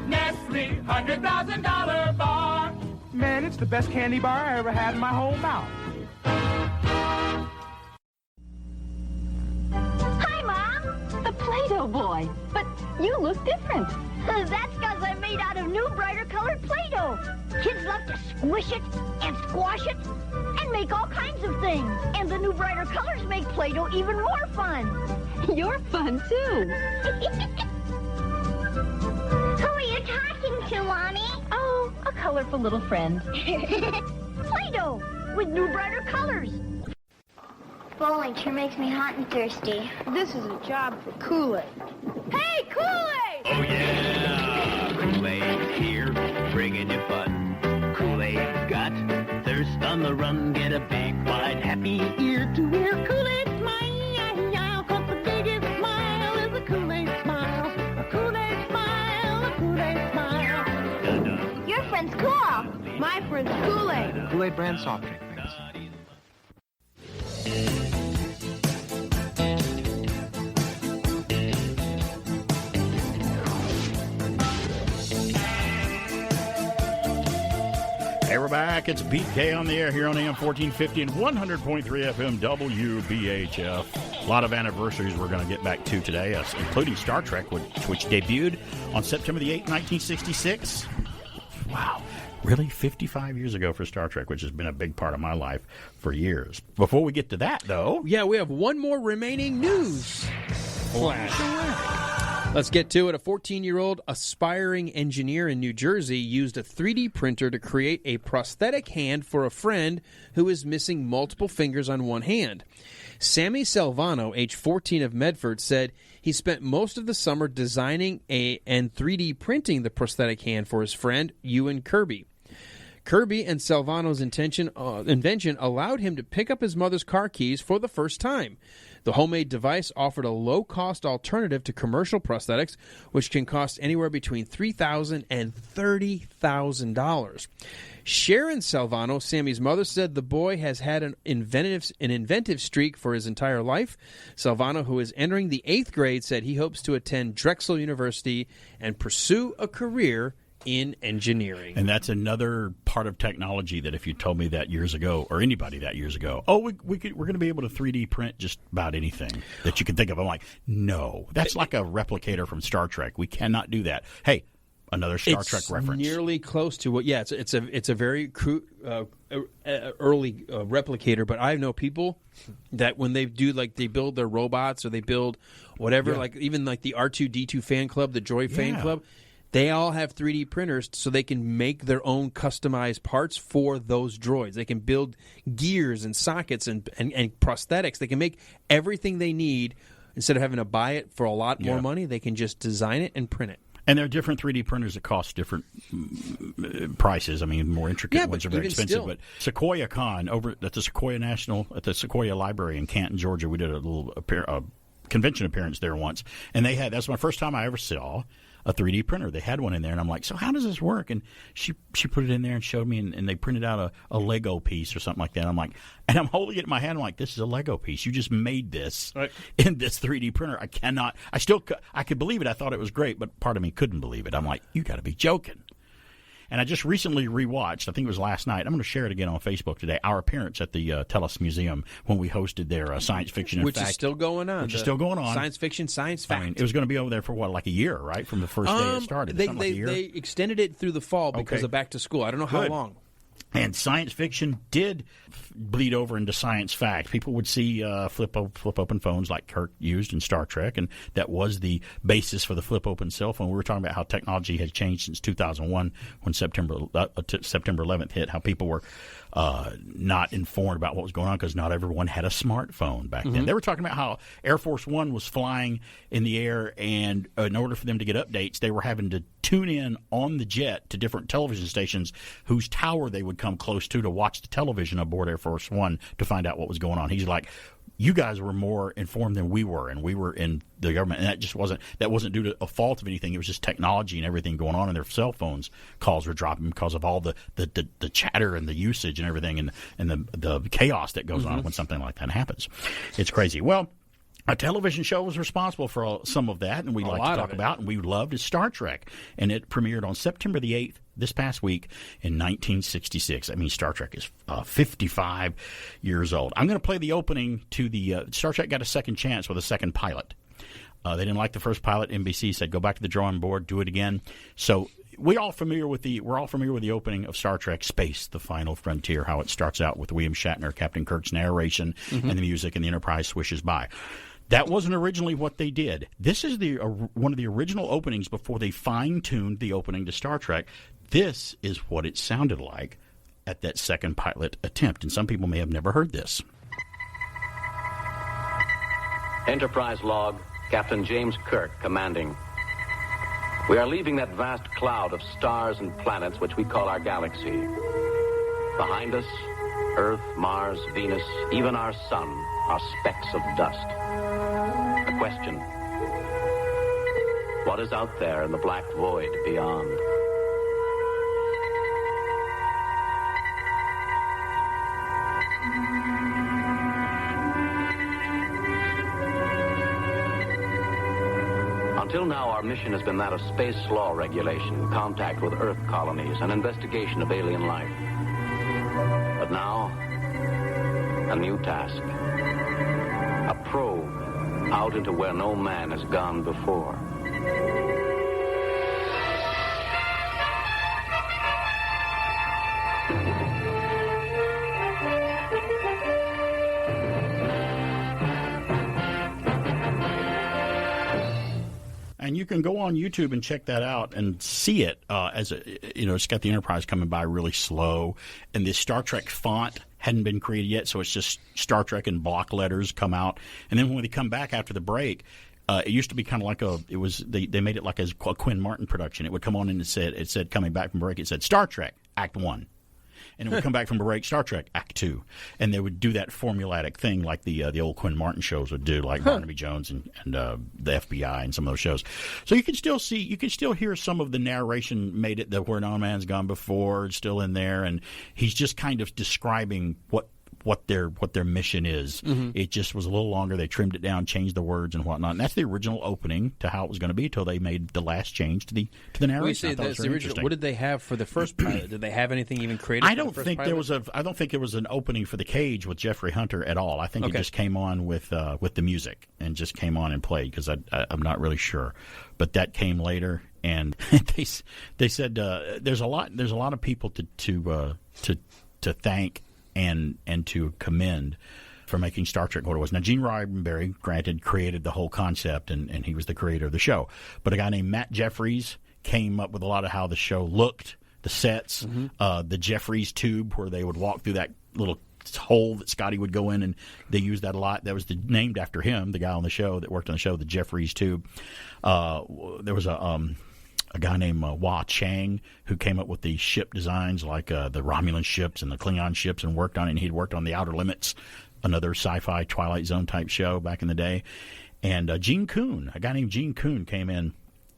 Nestle $100,000 bar. Man, it's the best candy bar I ever had in my whole mouth. Hi, Mom. The Play-Doh boy. But you look different. That's because I'm made out of new, brighter colored Play-Doh. Kids love to squish it and squash it and make all kinds of things. And the new, brighter colors make Play-Doh even more fun. You're fun, too. Who are you talking to, Mommy? Oh, a colorful little friend. Play-Doh with new, brighter colors. Bowling sure makes me hot and thirsty. This is a job for Kool-Aid. Hey, Kool-Aid! Oh, yeah! Kool-Aid's here, bringing you fun. Kool-Aid's got thirst on the run. Get a big, wide, happy ear-to-ear Kool-Aid smile. 'Cause the biggest smile is a Kool-Aid smile. friend's cool. My friend's Kool-Aid. Kool-Aid brand soft drink. Hey, we're back. It's BK on the air here on AM 1450 and 100.3 FM WBHF. A lot of anniversaries we're going to get back to today, including Star Trek, which debuted on September the 8th, 1966. Wow. Really? 55 years ago for Star Trek, which has been a big part of my life for years. Before we get to that, though... Yeah, we have one more remaining news flash. Let's get to it. A 14-year-old aspiring engineer in New Jersey used a 3D printer to create a prosthetic hand for a friend who is missing multiple fingers on one hand. Sammy Salvano, age 14 of Medford, said he spent most of the summer designing and 3D printing the prosthetic hand for his friend, Ewan Kirby. Kirby and Salvano's invention allowed him to pick up his mother's car keys for the first time. The homemade device offered a low-cost alternative to commercial prosthetics, which can cost anywhere between $3,000 and $30,000. Sharon Salvano, Sammy's mother, said the boy has had an inventive streak for his entire life. Salvano, who is entering the 8th grade, said he hopes to attend Drexel University and pursue a career in engineering. And that's another part of technology that if you told me that years ago, or anybody that years ago, we're going to be able to 3D print just about anything that you can think of. I'm like, no, that's like a replicator from Star Trek. We cannot do that. Hey, another Star Trek reference. Nearly close to what? Yeah, it's a very crude, early replicator. But I know people that when they do, like, they build their robots or they build whatever, like even like the R2D2 fan club, the Joy fan club. They all have 3D printers so they can make their own customized parts for those droids. They can build gears and sockets and prosthetics. They can make everything they need. Instead of having to buy it for a lot more money, they can just design it and print it. And there are different 3D printers that cost different prices. I mean, more intricate ones are very expensive. Still. But Sequoia Con over at the Sequoia Library in Canton, Georgia, we did a little convention appearance there once, and that's my first time I ever saw a 3D printer. They had one in there, and I'm like, so how does this work? And she put it in there and showed me, and they printed out a Lego piece or something like that. I'm like, and I'm holding it in my hand. I'm like, this is a Lego piece. You just made this in this 3D printer. I could believe it. I thought it was great, but part of me couldn't believe it. I'm like, you got to be joking. And I just recently rewatched, I think it was last night, I'm going to share it again on Facebook today, our appearance at the Tellus Museum when we hosted their Science Fiction and Fact. Which is still going on. Science Fiction, Science Fact. I mean, it was going to be over there for, like a year, right, from the first day it started? They extended it through the fall because of back to school. I don't know how long. And science fiction did bleed over into science fact. People would see flip open phones like Kirk used in Star Trek, and that was the basis for the flip open cell phone. We were talking about how technology has changed since 2001 when September 11th hit, how people were not informed about what was going on because not everyone had a smartphone back then. They were talking about how Air Force One was flying in the air, and in order for them to get updates, they were having to tune in on the jet to different television stations whose tower they would come close to watch the television aboard Air Force One to find out what was going on. He's like, you guys were more informed than we were, and we were in the government, and that wasn't due to a fault of anything. It was just technology and everything going on, and their cell phones calls were dropping because of all the chatter and the usage and everything, and the chaos that goes on when something like that happens. It's crazy. Well, a television show was responsible for some of that, and we like to talk about, and we loved, is Star Trek. And it premiered on September the 8th, this past week, in 1966. I mean, Star Trek is 55 years old. I'm going to play the opening to the Star Trek got a second chance with a second pilot. They didn't like the first pilot. NBC said, go back to the drawing board, do it again. So we're all familiar with the opening of Star Trek Space, The Final Frontier, how it starts out with William Shatner, Captain Kirk's narration, and the music, and the Enterprise swishes by. That wasn't originally what they did. This is one of the original openings before they fine-tuned the opening to Star Trek. This is what it sounded like at that second pilot attempt, and some people may have never heard this. Enterprise log, Captain James Kirk commanding. We are leaving that vast cloud of stars and planets which we call our galaxy. Behind us, Earth, Mars, Venus, even our sun are specks of dust. The question, what is out there in the black void beyond? Until now, our mission has been that of space law regulation, contact with Earth colonies, and investigation of alien life. But now, a new task. A probe out into where no man has gone before. And you can go on YouTube and check that out and see it it's got the Enterprise coming by really slow, and the Star Trek font hadn't been created yet, so it's just Star Trek in block letters come out. And then when they come back after the break, it used to be kind of like they made it like a Quinn Martin production. It would come on and it said coming back from break, it said Star Trek Act 1. And it would come back from a break, Star Trek Act 2, and they would do that formulaic thing like the old Quinn Martin shows would do, like Barnaby Jones and the FBI and some of those shows. So you can still hear some of the narration made it where no man's gone before, it's still in there, and he's just kind of describing what their mission is. Mm-hmm. It just was a little longer. They trimmed it down, changed the words and whatnot. And that's the original opening to how it was going to be until they made the last change to the narration. We say that's the original. What did they have for the first pilot? Did they have anything even created? I don't think there was an opening for the cage with Jeffrey Hunter at all. I think it just came on with the music and just came on and played because I'm not really sure, but that came later. And they said there's a lot of people to thank and to commend for making Star Trek what it was. Now, Gene Roddenberry, granted, created the whole concept, and he was the creator of the show. But a guy named Matt Jeffries came up with a lot of how the show looked, the sets, the Jeffries tube where they would walk through that little hole that Scotty would go in, and they used that a lot. That was named after him, the guy on the show that worked on the show, the Jeffries tube. There was a guy named Wah Chang who came up with the ship designs like the Romulan ships and the Klingon ships and worked on it. And he'd worked on The Outer Limits, another sci-fi Twilight Zone type show back in the day. And Gene Kuhn, a guy named Gene Kuhn, came in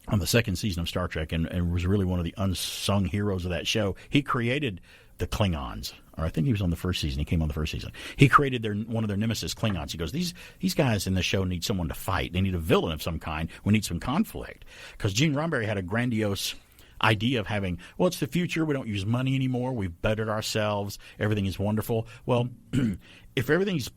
on the second season of Star Trek and was really one of the unsung heroes of that show. He created the Klingons, or I think he was on the first season. He came on the first season. He created one of their nemesis, Klingons. He goes, these guys in the show need someone to fight. They need a villain of some kind. We need some conflict. Because Gene Roddenberry had a grandiose idea of having, well, it's the future. We don't use money anymore. We've bettered ourselves. Everything is wonderful. Well, if everything's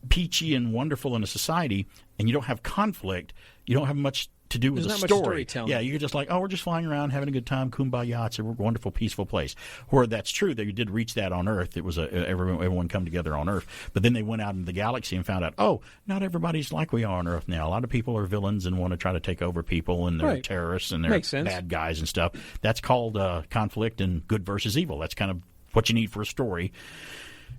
peachy and wonderful in a society and you don't have conflict, you don't have much to do with the story. Yeah, you're just like, we're just flying around having a good time, kumbaya, it's a wonderful, peaceful place. Where that's true, they did reach that on Earth. It was everyone come together on Earth. But then they went out into the galaxy and found out, not everybody's like we are on Earth now. A lot of people are villains and want to try to take over people, and they're terrorists and they're bad guys and stuff. That's called conflict and good versus evil. That's kind of what you need for a story.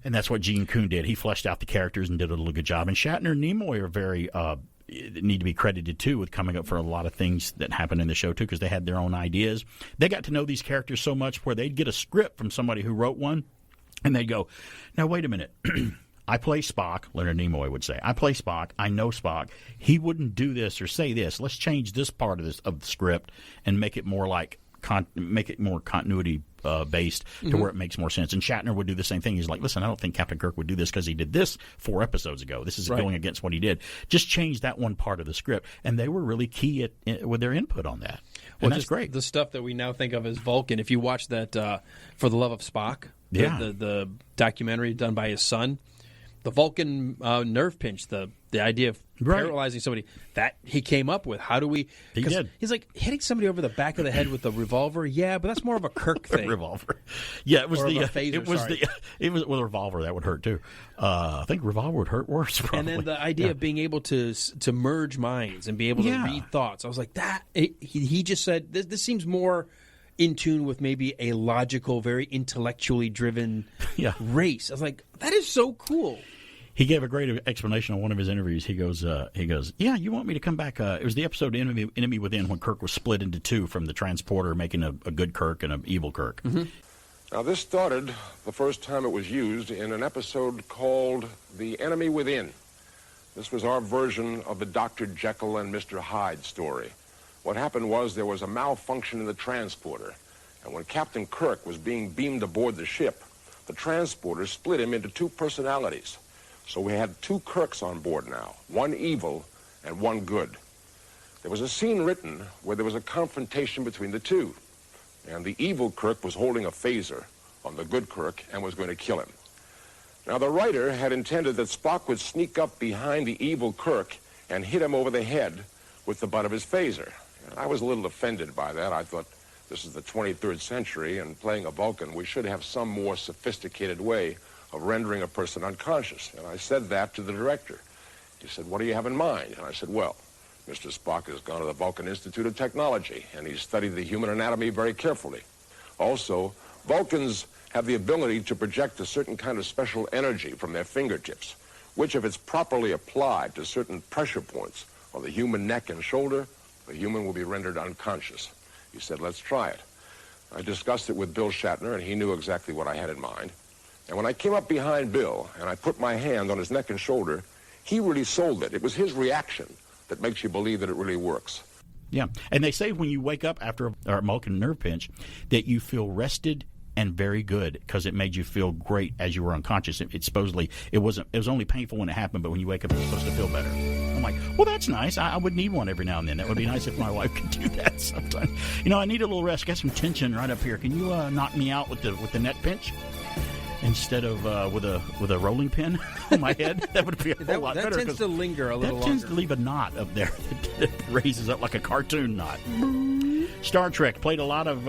And that's what Gene Kuhn did. He fleshed out the characters and did a little good job. And Shatner and Nimoy are very need to be credited, too, with coming up for a lot of things that happened in the show, too, because they had their own ideas. They got to know these characters so much where they'd get a script from somebody who wrote one, and they'd go, now, wait a minute. I play Spock, Leonard Nimoy would say. I play Spock. I know Spock. He wouldn't do this or say this. Let's change this part of the script and make it more like continuity based to where it makes more sense. And Shatner would do the same thing. He's like, listen, I don't think Captain Kirk would do this because he did this 4 episodes ago. This is going against what he did. Just change that one part of the script. And they were really key with their input on that. And that's great. The stuff that we now think of as Vulcan, if you watch that For the Love of Spock, the documentary done by his son, the Vulcan nerve pinch, the idea of paralyzing somebody, that he came up with. How do we... He did. He's like, hitting somebody over the back of the head with a revolver, but that's more of a Kirk thing. Revolver. Yeah, it was a phaser, it was with a revolver. That would hurt, too. I think revolver would hurt worse, probably. And then the idea of being able to merge minds and be able to read thoughts. I was like, he just said, this seems more in tune with maybe a logical, very intellectually driven race. I was like, that is so cool. He gave a great explanation on one of his interviews. He goes, yeah, you want me to come back? It was the episode Enemy Within when Kirk was split into 2 from the transporter, making a good Kirk and an evil Kirk. Mm-hmm. Now, this started the first time it was used in an episode called The Enemy Within. This was our version of the Dr. Jekyll and Mr. Hyde story. What happened was there was a malfunction in the transporter, and when Captain Kirk was being beamed aboard the ship, the transporter split him into 2 personalities. So we had 2 Kirks on board now, one evil and one good. there was a scene written where there was a confrontation between the two. And the evil Kirk was holding a phaser on the good Kirk and was going to kill him. Now, the writer had intended that Spock would sneak up behind the evil Kirk and hit him over the head with the butt of his phaser. And I was a little offended by that. I thought, this is the 23rd century, and playing a Vulcan, we should have some more sophisticated way of rendering a person unconscious. And I said that to the director. He said, what do you have in mind? And I said, well, Mr. Spock has gone to the Vulcan Institute of Technology, and he's studied the human anatomy very carefully. Also, Vulcans have the ability to project a certain kind of special energy from their fingertips, which, if it's properly applied to certain pressure points on the human neck and shoulder, the human will be rendered unconscious. He said, let's try it. I discussed it with Bill Shatner, and he knew exactly what I had in mind. And when I came up behind Bill and I put my hand on his neck and shoulder, he really sold it. It was his reaction that makes you believe that it really works. Yeah, and they say when you wake up after a Vulcan nerve pinch that you feel rested and very good because it made you feel great as you were unconscious. It supposedly it was only painful when it happened, but when you wake up, you're supposed to feel better. I'm like, well, that's nice. I would need one every now and then. That would be nice if my wife could do that sometime. You know, I need a little rest. Got some tension right up here. Can you knock me out with the neck pinch instead of with a rolling pin on my head? That would be a whole lot better. That tends to linger a little longer. That tends to leave a knot up there that raises up like a cartoon knot. Star Trek played a lot of...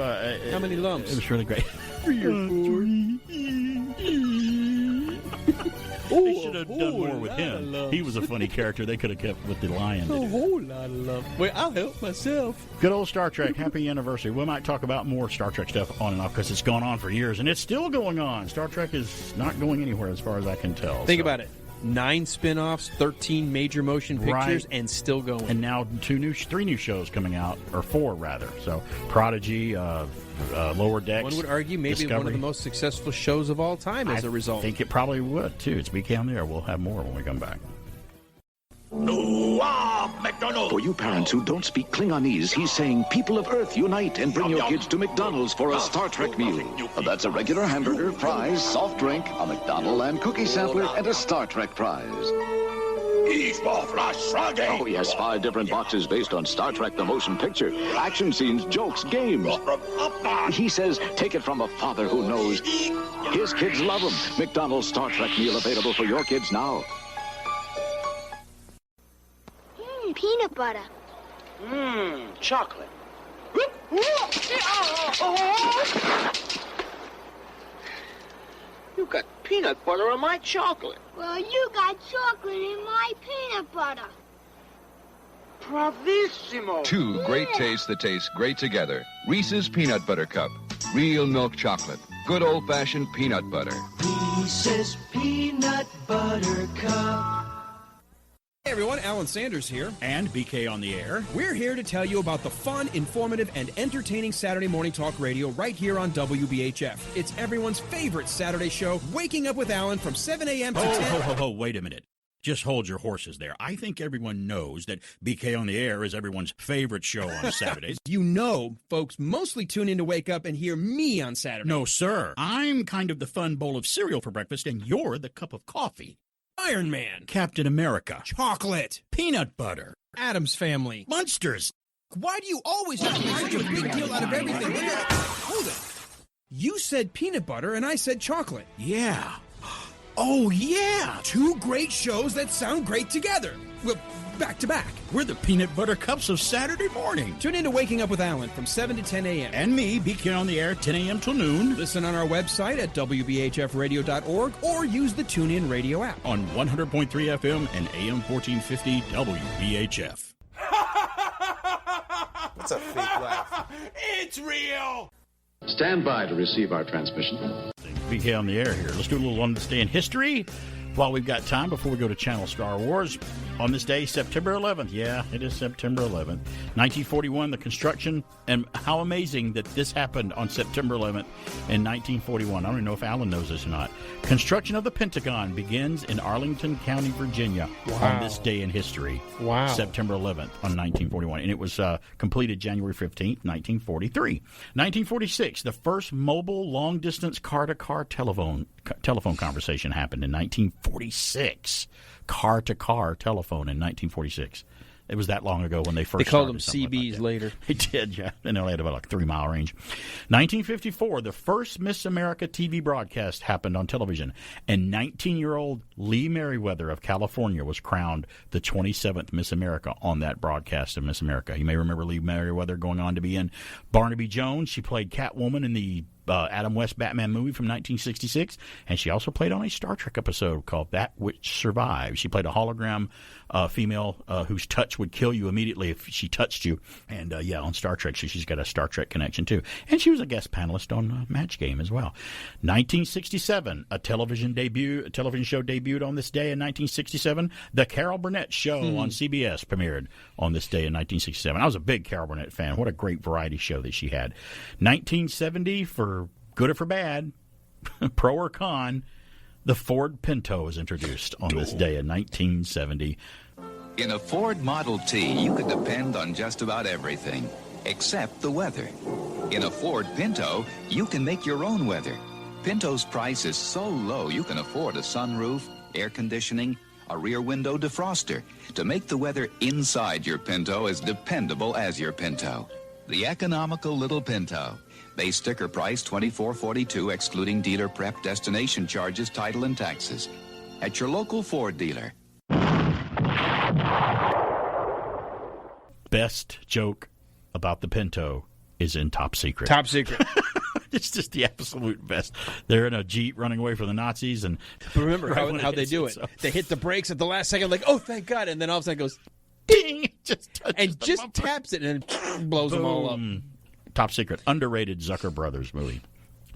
how many lumps? It was really great. 3 or 4. They should have done more with him. He was a funny character. They could have kept with the lion. A whole lot of love. Wait, I'll help myself. Good old Star Trek. Happy anniversary. We might talk about more Star Trek stuff on and off because it's gone on for years, and it's still going on. Star Trek is not going anywhere as far as I can tell. Think about it. 9 spin-offs, 13 major motion pictures, right. And still going. And now 3 new shows coming out, or 4 rather. So Prodigy, Lower Decks. One would argue maybe Discovery. One of the most successful shows of all time as a result. I think it probably would, too. It's BK on the Air. We'll have more when we come back. For you parents who don't speak Klingonese, he's saying, people of Earth, unite and bring your kids to McDonald's for a Star Trek meal. That's a regular hamburger, fries, soft drink, a McDonald's and cookie sampler, and a Star Trek prize. Oh, yes, 5 different boxes based on Star Trek the Motion Picture. Action scenes, jokes, games. He says, take it from a father who knows. His kids love him. McDonald's Star Trek meal available for your kids now. Peanut butter. Chocolate. You got peanut butter on my chocolate. Well, you got chocolate in my peanut butter. Bravissimo. 2 great tastes that taste great together. Reese's Peanut Butter Cup. Real milk chocolate. Good old-fashioned peanut butter. Reese's Peanut Butter Cup. Hey everyone, Alan Sanders here. And BK on the Air. We're here to tell you about the fun, informative, and entertaining Saturday morning talk radio right here on WBHF. It's everyone's favorite Saturday show, Waking Up with Alan from 7 a.m. to 10. Wait a minute. Just hold your horses there. I think everyone knows that BK on the Air is everyone's favorite show on Saturdays. You know, folks mostly tune in to wake up and hear me on Saturday. No, sir. I'm kind of the fun bowl of cereal for breakfast, and you're the cup of coffee. Iron Man. Captain America. Chocolate. Peanut butter. Addams Family. Monsters. Why do you always have to make such a big deal out of everything? Hold it. You said peanut butter, and I said chocolate. Yeah. Oh, yeah. 2 great shows that sound great together. Well, back to back. We're the peanut butter cups of Saturday morning. Tune in to Waking Up with Alan from 7 to 10 a.m. And me, BK on the Air, 10 a.m. till noon. Listen on our website at WBHFradio.org or use the Tunein radio app. On 100.3 FM and AM 1450 WBHF. That's a fake laugh. It's real. Stand by to receive our transmission. BK on the Air here. Let's do a little Understand History while we've got time before we go to Channel Star Wars. On this day, September 11th. Yeah, it is September 11th. 1941, the construction, and how amazing that this happened on September 11th in 1941. I don't even know if Alan knows this or not. Construction of the Pentagon begins in Arlington County, Virginia on this day in history. Wow. September 11th on 1941. And it was completed January 15th, 1943. 1946, the first mobile long-distance car-to-car telephone conversation happened in 1946. Car-to-car telephone in 1946. It was that long ago when they first They called them started CBs later. They did, yeah. And they only had about like 3 mile range. 1954, the first Miss America TV broadcast happened on television, and 19-year-old Lee Merriweather of California was crowned the 27th Miss America on that broadcast of Miss America. You may remember Lee Merriweather going on to be in Barnaby Jones. She played Catwoman in the Adam West Batman movie from 1966, and she also played on a Star Trek episode called That Which Survives. She played a hologram female whose touch would kill you immediately if she touched you, and on Star Trek, so she's got a Star Trek connection too. And she was a guest panelist on Match Game as well. 1967, a television show debuted on this day in 1967. The Carol Burnett Show on CBS premiered on this day in 1967. I was a big Carol Burnett fan. What a great variety show that she had. 1970, for good or for bad, pro or con, the Ford Pinto was introduced on this day in 1970. In a Ford Model T, you can depend on just about everything, except the weather. In a Ford Pinto, you can make your own weather. Pinto's price is so low you can afford a sunroof, air conditioning, a rear window defroster to make the weather inside your Pinto as dependable as your Pinto. The economical little Pinto. Base sticker price $24.42, excluding dealer prep, destination charges, title, and taxes. At your local Ford dealer. Best joke about the Pinto is in Top Secret. Top Secret. It's just the absolute best. They're in a Jeep running away from the Nazis. But remember how they do it. They hit the brakes at the last second, like, oh, thank God. And then all of a sudden it goes, ding, just taps it and blows them all up. Top Secret, underrated Zucker Brothers movie.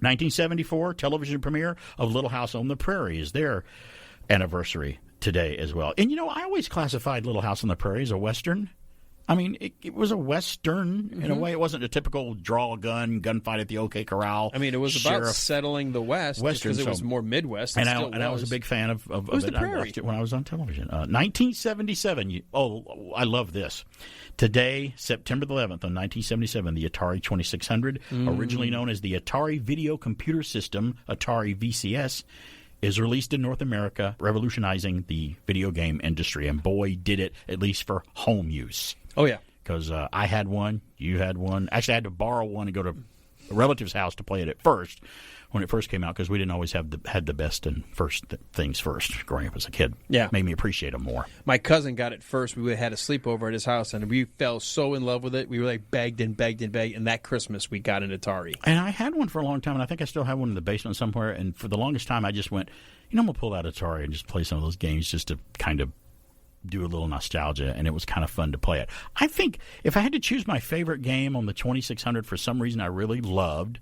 1974, television premiere of Little House on the Prairie is their anniversary today as well. And, I always classified Little House on the Prairie as a Western. I mean, it was a Western in a way. It wasn't a typical draw a gun, gunfight at the OK Corral. I mean, it was about settling the West because it was more Midwest. And I was a big fan of it. I watched it when I was on television. 1977. I love this. Today, September the 11th, on 1977, the Atari 2600, originally known as the Atari Video Computer System, Atari VCS, is released in North America, revolutionizing the video game industry. And boy, did it, at least for home use. Oh, yeah. Because I had one, you had one. Actually, I had to borrow one and go to a relative's house to play it at first, when it first came out, because we didn't always had the best and things first growing up as a kid. Yeah. Made me appreciate them more. My cousin got it first. We had a sleepover at his house, and we fell so in love with it. We were like begged, and that Christmas we got an Atari. And I had one for a long time, and I think I still have one in the basement somewhere, and for the longest time I just went, I'm going to pull out Atari and just play some of those games just to kind of do a little nostalgia, and it was kind of fun to play it. I think if I had to choose my favorite game on the 2600, for some reason I really loved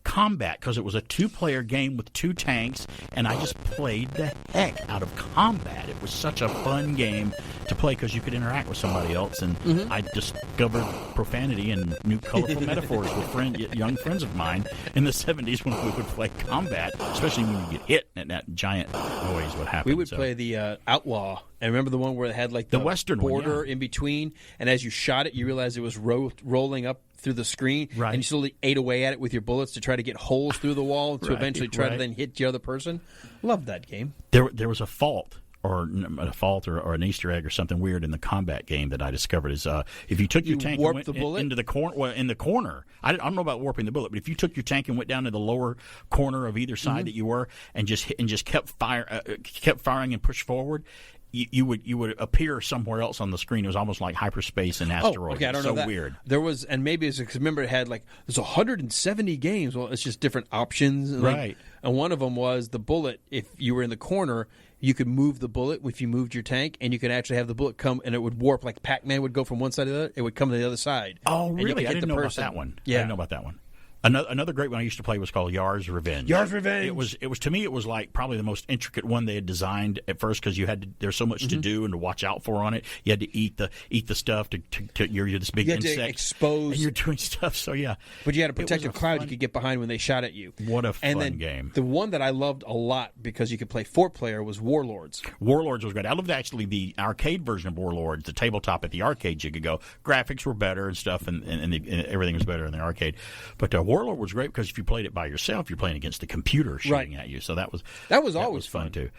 Combat, because it was a 2-player game with 2 tanks, and I just played the heck out of Combat. It was such a fun game to play because you could interact with somebody else, and I discovered profanity and new colorful metaphors with young friends of mine in the 70s when we would play Combat, especially when you get hit and that giant noise would happen. We would play the Outlaw. And remember the one where it had like the Western border in between, and as you shot it, you realized it was rolling up through the screen, and you slowly ate away at it with your bullets to try to get holes through the wall to eventually try to then hit the other person. Loved that game. There was a fault. Or an Easter egg or something weird in the Combat game that I discovered is if you took your tank and went into the corner. Well, in the corner, I don't know about warping the bullet, but if you took your tank and went down to the lower corner of either side that you were and just kept firing and pushed forward, you would appear somewhere else on the screen. It was almost like hyperspace and asteroids. Oh, okay, I don't know that. Weird. There was, and maybe it's because remember it had there's 170 games. Well, it's just different options, right? And one of them was the bullet. If you were in the corner, you could move the bullet if you moved your tank, and you could actually have the bullet come, and it would warp like Pac-Man would go from one side to the other. It would come to the other side. Oh, really? I didn't know about that one. Yeah. I didn't know about that one. Another great one I used to play was called Yar's Revenge. Yar's Revenge. It was to me it was like probably the most intricate one they had designed at first because there's so much to do and to watch out for on it. You had to eat the stuff to you're this big insect. To expose. And you're doing stuff. So yeah. But you had a protective cloud you could get behind when they shot at you. What a fun then game. The one that I loved a lot because you could play 4-player was Warlords. Warlords was great. I loved actually the arcade version of Warlords, the tabletop at the arcade you could go. Graphics were better and stuff, and everything was better in the arcade. But Warlord was great because if you played it by yourself, you're playing against the computer shooting at you. So that was always fun too.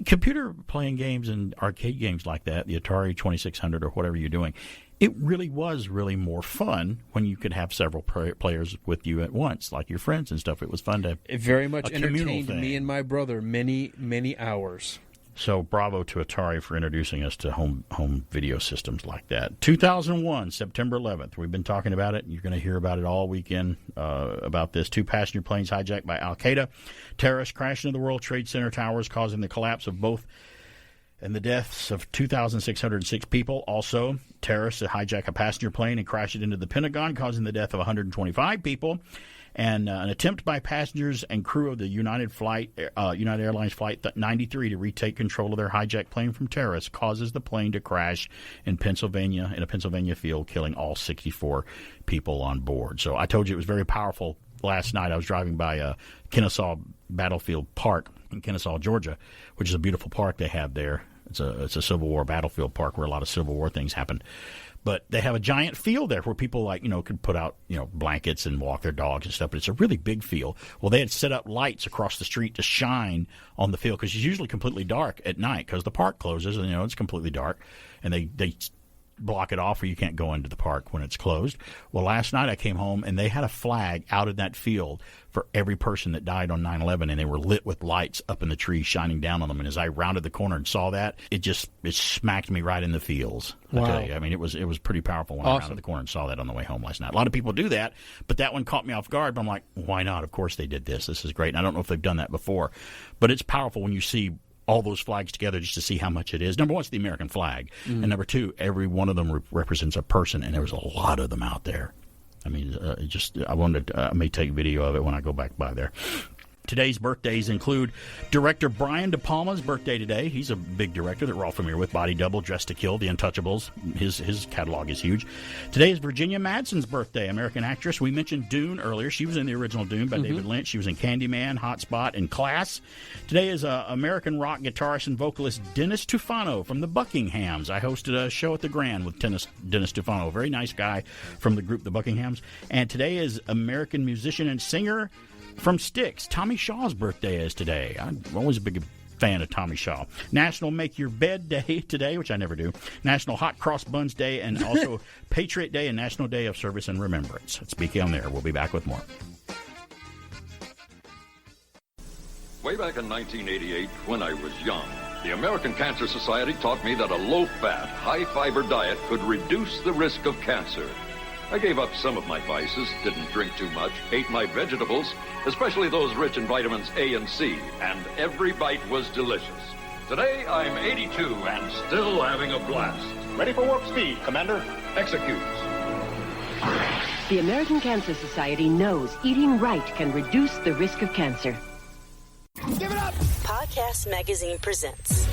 Computer playing games and arcade games like that, the Atari 2600 or whatever you're doing, it really was really more fun when you could have several players with you at once, like your friends and stuff. It was fun to it very much entertained me and my brother many hours. So bravo to Atari for introducing us to home video systems like that. 2001, September 11th. We've been talking about it. You're going to hear about it all weekend about this. 2 passenger planes hijacked by Al-Qaeda. Terrorists crashed into the World Trade Center towers, causing the collapse of both and the deaths of 2,606 people. Also, terrorists hijacked a passenger plane and crashed it into the Pentagon, causing the death of 125 people. And an attempt by passengers and crew of the United Airlines Flight 93 to retake control of their hijacked plane from terrorists causes the plane to crash in a Pennsylvania field, killing all 64 people on board. So I told you it was very powerful. Last night I was driving by Kennesaw Battlefield Park in Kennesaw, Georgia, which is a beautiful park they have there. It's a Civil War battlefield park where a lot of Civil War things happened. But they have a giant field there where people could put out, blankets and walk their dogs and stuff. But it's a really big field. Well, they had set up lights across the street to shine on the field because it's usually completely dark at night because the park closes and, it's completely dark. And they block it off or you can't go into the park when it's closed. Well, last night I came home and they had a flag out in that field for every person that died on 9/11, and they were lit with lights up in the trees shining down on them. And as I rounded the corner and saw that, it smacked me right in the feels. Wow. I tell you, I mean, it was pretty powerful when I rounded the corner and saw that on the way home last night. A lot of people do that, but that one caught me off guard. But I'm like, why not? Of course they did this. This is great. And I don't know if they've done that before, but it's powerful when you see all those flags together just to see how much it is. Number one, it's the American flag. And number two, every one of them represents a person, and there was a lot of them out there. I mean, I may take video of it when I go back by there. Today's birthdays include director Brian De Palma's birthday today. He's a big director that we're all familiar with. Body Double, Dressed to Kill, The Untouchables. His catalog is huge. Today is Virginia Madsen's birthday, American actress. We mentioned Dune earlier. She was in the original Dune by David Lynch. She was in Candyman, Hot Spot, and Class. Today is American rock guitarist and vocalist Dennis Tufano from the Buckinghams. I hosted a show at the Grand with Dennis Tufano, a very nice guy from the group The Buckinghams. And today is American musician and singer from Styx. Tommy Shaw's birthday is today. I'm always a big fan of Tommy Shaw. National Make Your Bed Day today, which I never do. National Hot Cross Buns Day, and also Patriot Day and National Day of Service and Remembrance. It's BK on there. We'll be back with more. Way back in 1988, when I was young, the American Cancer Society taught me that a low-fat, high-fiber diet could reduce the risk of cancer. I gave up some of my vices, didn't drink too much, ate my vegetables, especially those rich in vitamins A and C, and every bite was delicious. Today, I'm 82 and still having a blast. Ready for warp speed, Commander. Execute. The American Cancer Society knows eating right can reduce the risk of cancer. Give it up! Podcast Magazine presents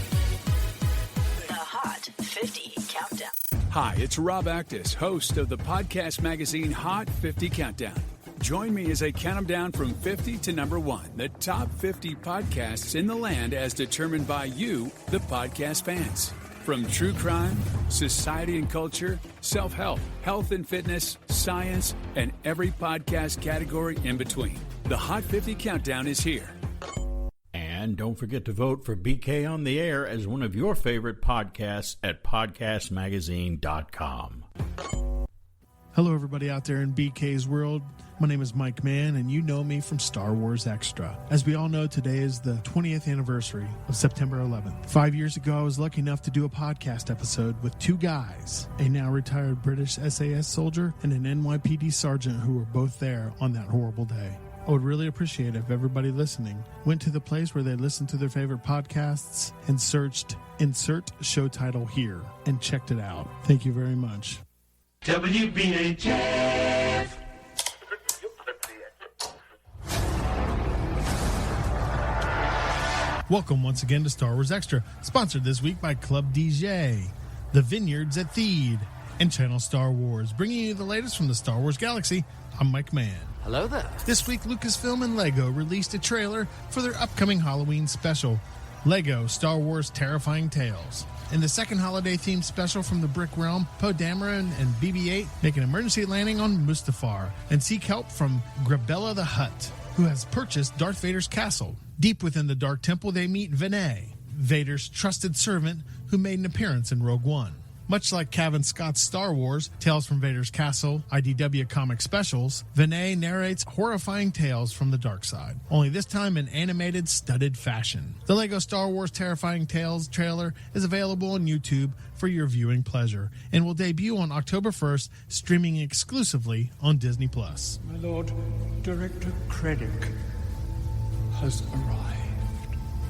the Hot 50 Countdown. Hi, it's Rob Actis, host of the podcast magazine Hot 50 Countdown. Join me as I count them down from 50 to number 1, the top 50 podcasts in the land as determined by you, the podcast fans. From true crime, society and culture, self-help, health and fitness, science, and every podcast category in between. The Hot 50 Countdown is here. And don't forget to vote for BK on the Air as one of your favorite podcasts at podcastmagazine.com. Hello, everybody out there in BK's world. My name is Mike Mann, and you know me from Star Wars Extra. As we all know, today is the 20th anniversary of September 11th. 5 years ago, I was lucky enough to do a podcast episode with two guys, a now retired British SAS soldier and an NYPD sergeant who were both there on that horrible day. I would really appreciate it if everybody listening went to the place where they listened to their favorite podcasts and searched Insert Show Title Here and checked it out. Thank you very much. WBHF. Welcome once again to Star Wars Extra, sponsored this week by Club DJ, The Vineyards at Theed, and Channel Star Wars, bringing you the latest from the Star Wars galaxy. I'm Mike Mann. Hello there. This week, Lucasfilm and LEGO released a trailer for their upcoming Halloween special, LEGO Star Wars Terrifying Tales. In the second holiday-themed special from the Brick Realm, Poe Dameron and BB-8 make an emergency landing on Mustafar and seek help from Grabella the Hutt, who has purchased Darth Vader's castle. Deep within the Dark Temple, they meet Vinay, Vader's trusted servant who made an appearance in Rogue One. Much like Cavan Scott's Star Wars, Tales from Vader's Castle, IDW comic specials, Vinay narrates horrifying tales from the dark side, only this time in animated, studded fashion. The LEGO Star Wars Terrifying Tales trailer is available on YouTube for your viewing pleasure and will debut on October 1st, streaming exclusively on Disney+. My lord, Director Krennic has arrived.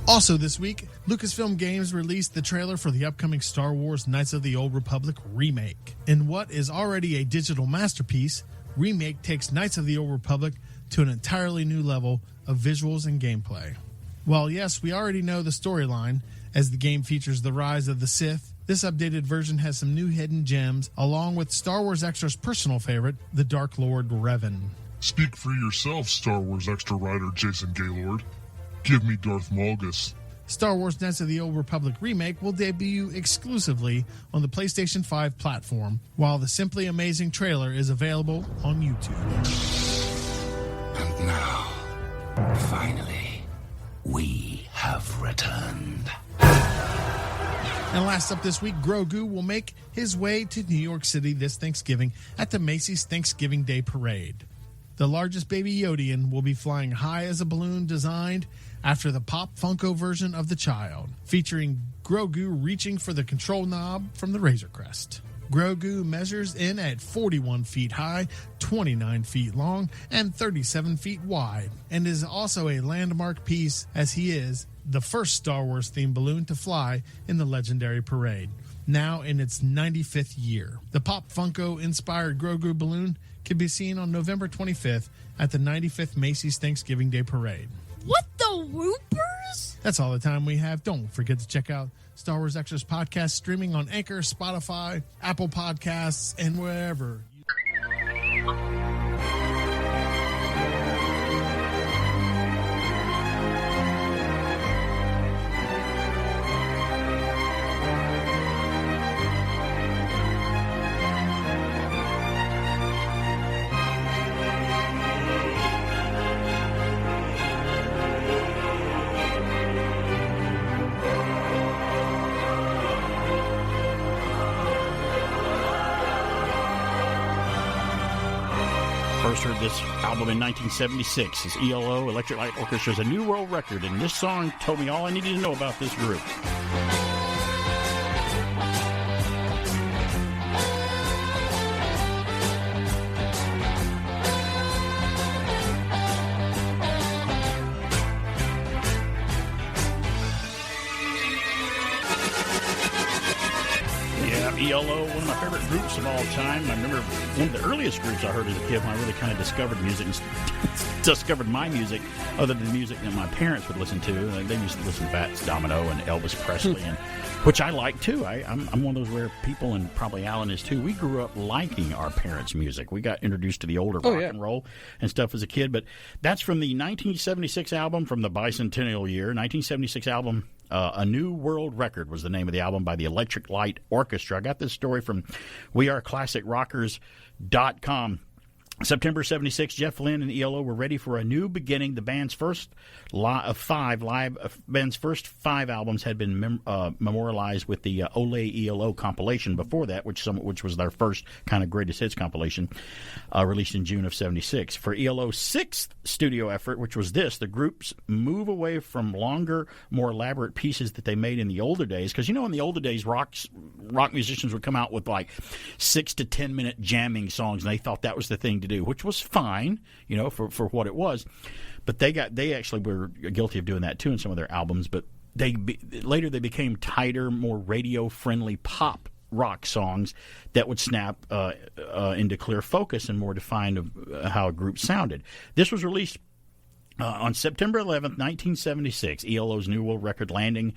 Also this week, Lucasfilm Games released the trailer for the upcoming Star Wars Knights of the Old Republic remake. In what is already a digital masterpiece, Remake takes Knights of the Old Republic to an entirely new level of visuals and gameplay. While yes, we already know the storyline, as the game features the rise of the Sith, this updated version has some new hidden gems, along with Star Wars Extra's personal favorite, the Dark Lord Revan. Speak for yourself, Star Wars Extra writer Jason Gaylord. Give me Darth Malgus. Star Wars Knights of the Old Republic remake will debut exclusively on the PlayStation 5 platform, while the simply amazing trailer is available on YouTube. And now, finally, we have returned. And last up this week, Grogu will make his way to New York City this Thanksgiving at the Macy's Thanksgiving Day Parade. The largest baby Yodian will be flying high as a balloon designed after the Pop Funko version of the child, featuring Grogu reaching for the control knob from the Razor Crest. Grogu measures in at 41 feet high, 29 feet long, and 37 feet wide, and is also a landmark piece as he is the first Star Wars-themed balloon to fly in the legendary parade, now in its 95th year. The Pop Funko-inspired Grogu balloon can be seen on November 25th at the 95th Macy's Thanksgiving Day Parade. What the whoopers? That's all the time we have. Don't forget to check out Star Wars Extras podcast streaming on Anchor, Spotify, Apple Podcasts, and wherever. First heard this album in 1976. It's ELO, Electric Light Orchestra's A New World Record, and this song told me all I needed to know about this group. ELO, one of my favorite groups of all time. I remember one of the earliest groups I heard as a kid when I really kind of discovered music and discovered my music, other than the music that my parents would listen to. They used to listen to Fats Domino and Elvis Presley, and which I like too. I'm one of those rare people, and probably Alan is too. We grew up liking our parents' music. We got introduced to the older rock and roll and stuff as a kid, but that's from the 1976 album, from the bicentennial year, 1976 album. A New World Record was the name of the album by the Electric Light Orchestra. I got this story from WeAreClassicRockers.com. September 76, Jeff Lynne and ELO were ready for a new beginning. The band's first five albums had been memorialized with the Ole ELO compilation before that, which was their first kind of greatest hits compilation, released in June of 76. For ELO's sixth studio effort, which was this, the group's move away from longer, more elaborate pieces that they made in the older days. Because, in the older days, rock musicians would come out with like 6 to 10 minute jamming songs, and they thought that was the thing to do, which was fine, for what it was. But they actually were guilty of doing that too in some of their albums. But later they became tighter, more radio-friendly pop rock songs that would snap into clear focus and more defined of how a group sounded. This was released on September 11th, 1976. ELO's New World Record, landing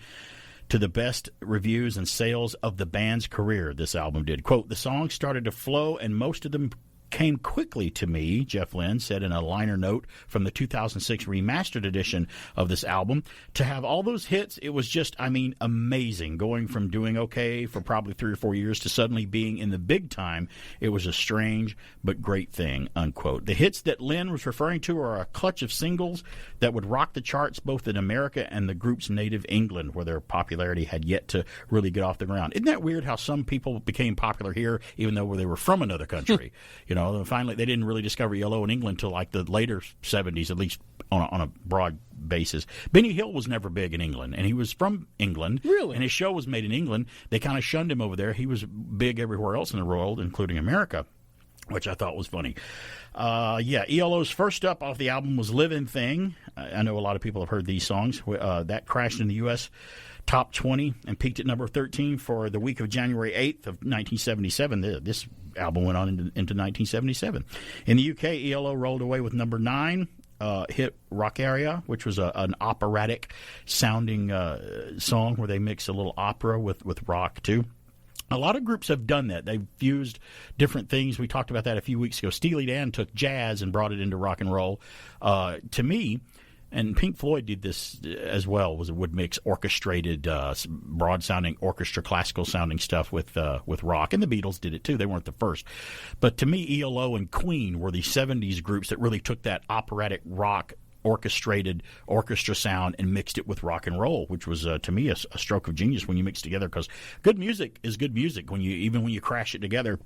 to the best reviews and sales of the band's career. This album did. Quote, "The songs started to flow, and most of them came quickly to me, Jeff Lynne said in a liner note from the 2006 remastered edition of this album. To have all those hits, it was just, amazing. Going from doing okay for probably 3 or 4 years to suddenly being in the big time, it was a strange but great thing, unquote. The hits that Lynne was referring to are a clutch of singles that would rock the charts both in America and the group's native England, where their popularity had yet to really get off the ground. Isn't that weird how some people became popular here even though they were from another country? Finally, they didn't really discover ELO in England until like the later 70s, at least on a broad basis. Benny Hill was never big in England, and he was from England. Really? And his show was made in England. They kind of shunned him over there. He was big everywhere else in the world, including America, which I thought was funny. ELO's first up off the album was Living Thing. I know a lot of people have heard these songs. That crashed in the U.S. top 20 and peaked at number 13 for the week of January 8th of 1977. This album went on into 1977. In the UK, ELO rolled away with number 9, hit Rock Area, which was an operatic sounding song where they mix a little opera with rock too. A lot of groups have done that. They've fused different things. We talked about that a few weeks ago. Steely Dan took jazz and brought it into rock and roll. To me, and Pink Floyd did this as well, would mix orchestrated, broad-sounding orchestra, classical-sounding stuff with rock. And the Beatles did it too. They weren't the first. But to me, ELO and Queen were the 70s groups that really took that operatic rock orchestrated orchestra sound and mixed it with rock and roll, which was to me a stroke of genius when you mix together, because good music is good music when you crash it together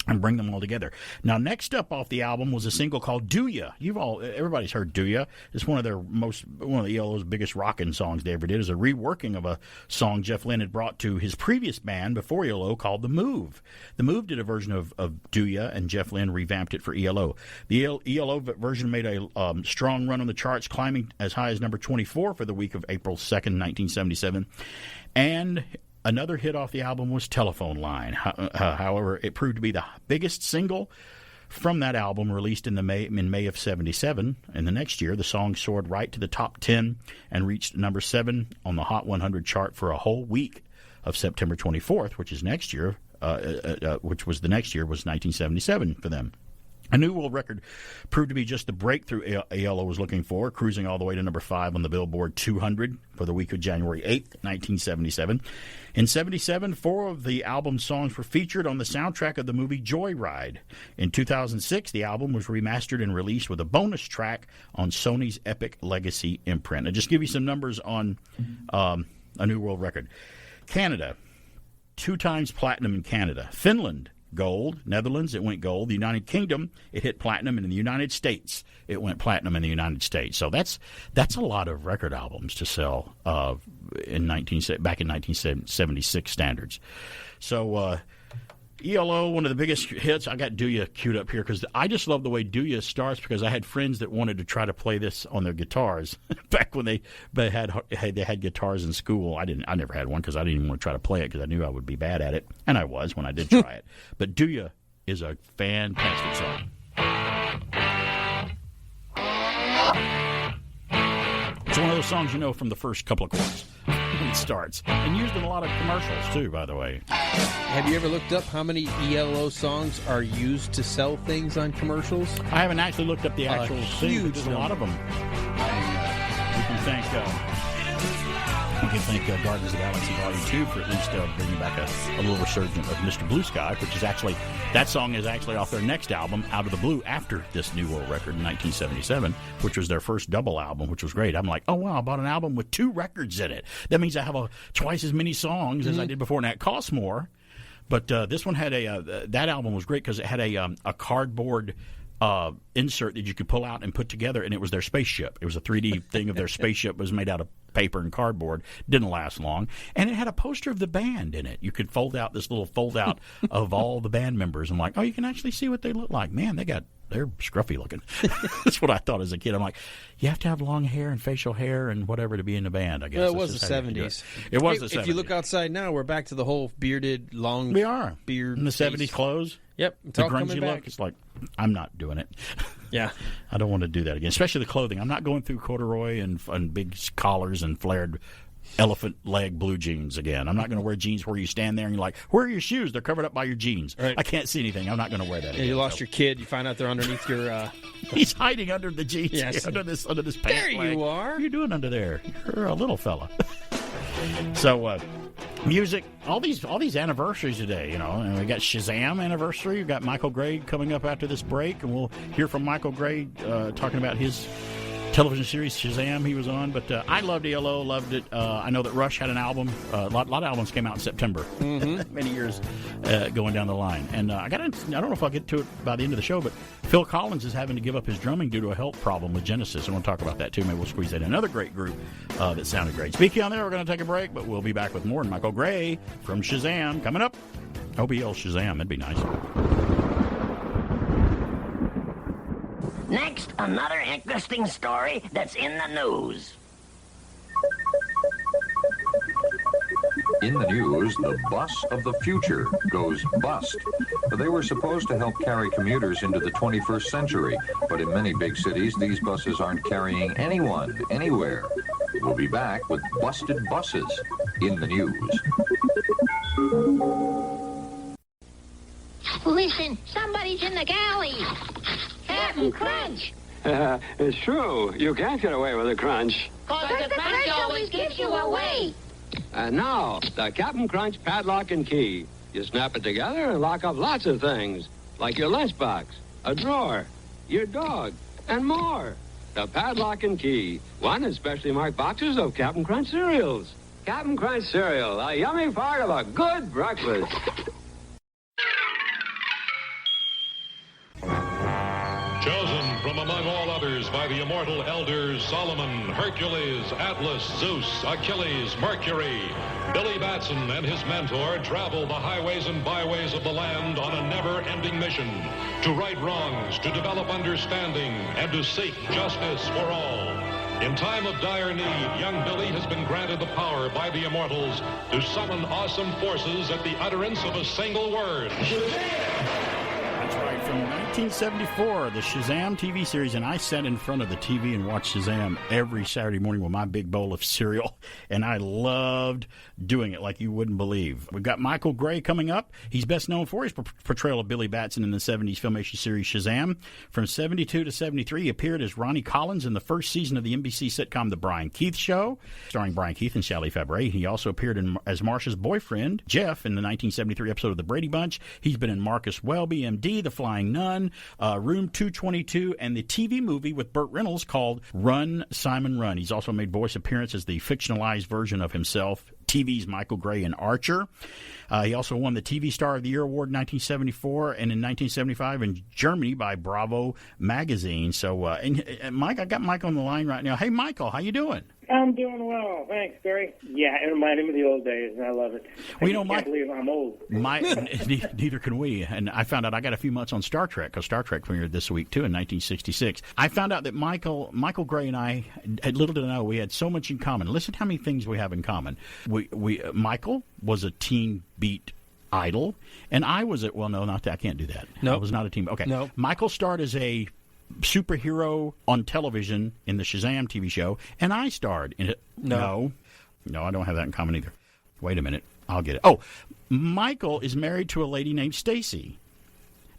and bring them all together. Now, next up off the album was a single called Do Ya. Everybody's heard Do Ya. It's one of the ELO's biggest rockin' songs they ever did. It's a reworking of a song Jeff Lynne had brought to his previous band before ELO called The Move. The Move did a version of Do Ya, and Jeff Lynne revamped it for ELO. The ELO version made a strong run on the charts, climbing as high as number 24 for the week of April 2nd, 1977. And another hit off the album was Telephone Line. However, it proved to be the biggest single from that album, released in May of 77. And the next year, the song soared right to the top 10 and reached number 7 on the Hot 100 chart for a whole week of September 24th, which was the next year, was 1977 for them. A New World Record proved to be just the breakthrough ELO was looking for, cruising all the way to number 5 on the Billboard 200 for the week of January 8th, 1977. In 77, 4 of the album's songs were featured on the soundtrack of the movie Joyride. In 2006, the album was remastered and released with a bonus track on Sony's Epic Legacy imprint. I'll just give you some numbers on A New World Record. Canada, 2 times platinum in Canada. Finland, gold. Netherlands, it went gold. The United Kingdom, it hit platinum. And in the United States, it went platinum in the United States. So that's a lot of record albums to sell back in 1976 standards. So ELO, one of the biggest hits. I got Do Ya queued up here because I just love the way Do Ya starts, because I had friends that wanted to try to play this on their guitars back when they had guitars in school. I never had one because I didn't even want to try to play it because I knew I would be bad at it, and I was when I did try it. But Do Ya is a fantastic song. It's one of those songs you know from the first couple of chords when it starts, and used in a lot of commercials too, by the way. Have you ever looked up how many ELO songs are used to sell things on commercials? I haven't actually looked up the actual thing, but there's a lot of them. We can thank Guardians of the Galaxy Volume 2 for at least bringing back a little resurgence of Mr. Blue Sky, which is actually, that song is actually off their next album, Out of the Blue, after this New World Record in 1977, which was their first double album, which was great. I'm like, oh, wow, I bought an album with 2 records in it. That means I have twice as many songs as I did before, and that costs more. But this one had that album was great because it had a cardboard insert that you could pull out and put together, and it was their spaceship. It was a 3D thing of their spaceship. It was made out of paper and cardboard. Didn't last long. And it had a poster of the band in it. You could fold out this little fold-out of all the band members. I'm like, oh, you can actually see what they look like. Man, they're scruffy looking. That's what I thought as a kid. I'm like, you have to have long hair and facial hair and whatever to be in a band, I guess. Well, it was the 70s. It was the 70s. If you look outside now, we're back to the whole bearded, long we are. Beard. In the 70s clothes. Yep. The grungy look. It's like, I'm not doing it. Yeah. I don't want to do that again, especially the clothing. I'm not going through corduroy and big collars and flared elephant leg blue jeans again. I'm not going to wear jeans where you stand there and you're like, where are your shoes? They're covered up by your jeans. Right. I can't see anything. I'm not going to wear that again. You lost your kid. You find out they're underneath your... He's hiding under the jeans. Yes. Under this pant There leg. you are. What are you doing under there? You're a little fella. So, music, all these anniversaries today, you know. And we got Shazam anniversary. We've got Michael Gray coming up after this break, and we'll hear from Michael Gray talking about his television series Shazam he was on. But I loved ELO, loved it. I know that Rush had an album. A lot of albums came out in September. Many years going down the line. And I don't know if I'll get to it by the end of the show, but Phil Collins is having to give up his drumming due to a health problem with Genesis. I want to talk about that too. Maybe we'll squeeze that in. Another great group that sounded great. Speaking on there, we're going to take a break, but we'll be back with more. And Michael Gray from Shazam coming up. OBL Shazam, that'd be nice. Next, another interesting story that's in the news. In the news, the bus of the future goes bust. They were supposed to help carry commuters into the 21st century, but in many big cities, these buses aren't carrying anyone, anywhere. We'll be back with busted buses in the news. Listen, somebody's in the galley. Captain Crunch. It's true. You can't get away with a crunch. Because the crunch always gives you away. And now, the Captain Crunch padlock and key. You snap it together and lock up lots of things, like your lunchbox, a drawer, your dog, and more. The padlock and key. One is specially marked boxes of Captain Crunch cereals. Captain Crunch cereal, a yummy part of a good breakfast. Chosen from among all others by the immortal elders Solomon, Hercules, Atlas, Zeus, Achilles, Mercury, Billy Batson and his mentor travel the highways and byways of the land on a never-ending mission to right wrongs, to develop understanding, and to seek justice for all. In time of dire need, young Billy has been granted the power by the immortals to summon awesome forces at the utterance of a single word. That's right, from 1974, the Shazam TV series, and I sat in front of the TV and watched Shazam every Saturday morning with my big bowl of cereal, and I loved doing it like you wouldn't believe. We've got Michael Gray coming up. He's best known for his portrayal of Billy Batson in the 70s Filmation series Shazam. From 72 to 73, he appeared as Ronnie Collins in the first season of the NBC sitcom The Brian Keith Show, starring Brian Keith and Shelley Fabre. He also appeared as Marsha's boyfriend, Jeff, in the 1973 episode of The Brady Bunch. He's been in Marcus Welby, MD, The Flying Nun, Room 222, and the TV movie with Burt Reynolds called Run, Simon, Run. He's also made voice appearances as the fictionalized version of himself, TV's Michael Gray in Archer. He also won the TV Star of the Year Award in 1974 and in 1975 in Germany by Bravo magazine. So, and Mike, I got Mike on the line right now. Hey, Michael, how you doing? I'm doing well. Thanks, Barry. Yeah, it reminded me of the old days, and I love it. Well, you know, I can't believe I'm old. Neither can we. And I found out I got a few months on Star Trek, because Star Trek premiered this week, too, in 1966. I found out that Michael Gray and I, little did I know, we had so much in common. Listen how many things we have in common. Michael was a teen beat idol, and I was at, well, no, not that. I can't do that. No. I was not a teen. Okay. No. Michael starred as a superhero on television in the Shazam TV show, and I starred in it. No, I don't have that in common either. Wait a minute. I'll get it. Oh, Michael is married to a lady named Stacy,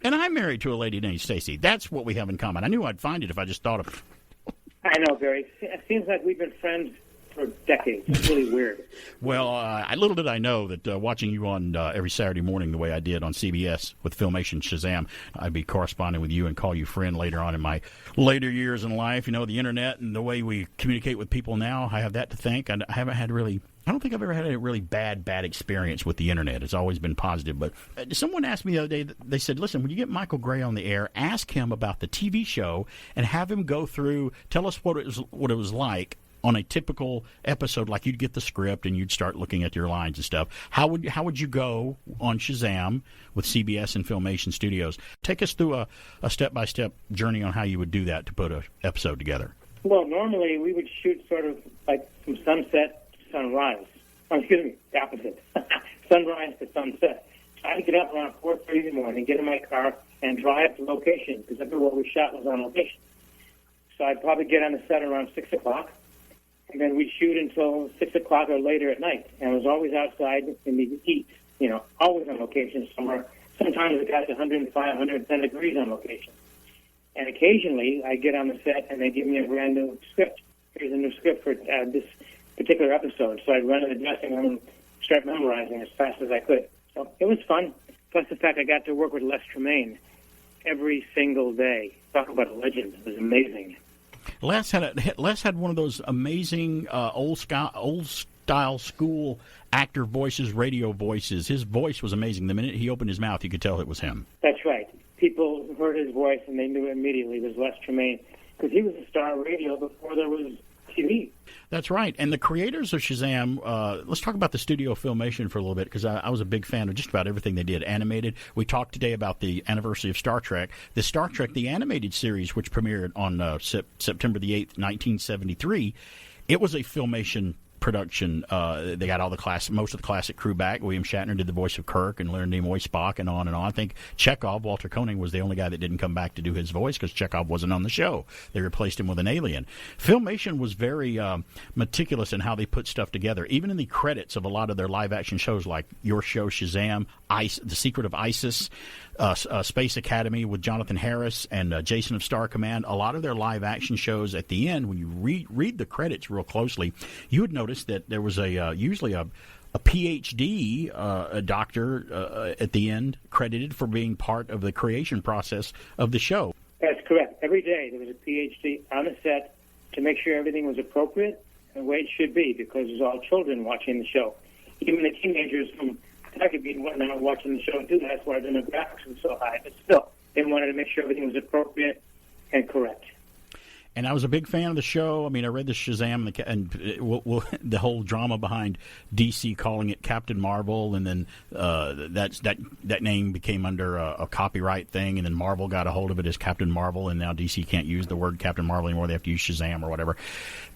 and I'm married to a lady named Stacy. That's what we have in common. I knew I'd find it if I just thought of it. I know, Barry. It seems like we've been friends for decades. It's really weird. Well, little did I know that watching you on every Saturday morning the way I did on CBS with Filmation Shazam, I'd be corresponding with you and call you friend later on in my later years in life. You know, the internet and the way we communicate with people now, I have that to thank. I don't think I've ever had a really bad experience with the internet. It's always been positive. But someone asked me the other day, they said, listen, when you get Michael Gray on the air, ask him about the TV show and have him go through, tell us what it was like on a typical episode. Like you'd get the script and you'd start looking at your lines and stuff. How would you go on Shazam with CBS and Filmation Studios? Take us through a step-by-step journey on how you would do that to put an episode together. Well, normally we would shoot sort of like from sunset to sunrise. Oh, excuse me, the opposite. Sunrise to sunset. So I'd get up around 4:30 in the morning, get in my car, and drive to location, because everywhere we shot was on location. So I'd probably get on the set around 6 o'clock. and then we'd shoot until 6 o'clock or later at night. And it was always outside in the heat, always on location somewhere. Sometimes it got to 105, 110 degrees on location. And occasionally I get on the set and they give me a brand new script. Here's a new script for this particular episode. So I'd run in the dressing room and start memorizing as fast as I could. So it was fun. Plus the fact I got to work with Les Tremaine every single day. Talk about a legend. It was amazing. Les had one of those amazing old style school actor voices, radio voices. His voice was amazing. The minute he opened his mouth, you could tell it was him. That's right. People heard his voice and they knew immediately it was Les Tremaine because he was a star of radio before there was TV. That's right. And the creators of Shazam, let's talk about the studio filmation for a little bit because I was a big fan of just about everything they did. Animated. We talked today about the anniversary of Star Trek. The Star Trek, the animated series, which premiered on September the 8th, 1973, it was a filmation production. They got all most of the classic crew back. William Shatner did the voice of Kirk and Leonard Nimoy Spock and on and on. I think Chekhov, Walter Koenig, was the only guy that didn't come back to do his voice because Chekhov wasn't on the show. They replaced him with an alien. Filmation was very meticulous in how they put stuff together. Even in the credits of a lot of their live-action shows like your show, Shazam, The Secret of Isis, Space Academy with Jonathan Harris and Jason of Star Command, a lot of their live-action shows at the end, when you read the credits real closely, you would notice that there was usually a PhD a doctor at the end credited for being part of the creation process of the show. That's correct. Every day there was a PhD on the set to make sure everything was appropriate and the way it should be because there's all children watching the show. Even the teenagers from Kentucky and whatnot watching the show too. That's why the demographics was so high. But still, they wanted to make sure everything was appropriate and correct. And I was a big fan of the show. I mean, I read the Shazam and the whole drama behind DC calling it Captain Marvel, and then that name became under a copyright thing, and then Marvel got a hold of it as Captain Marvel, and now DC can't use the word Captain Marvel anymore. They have to use Shazam or whatever.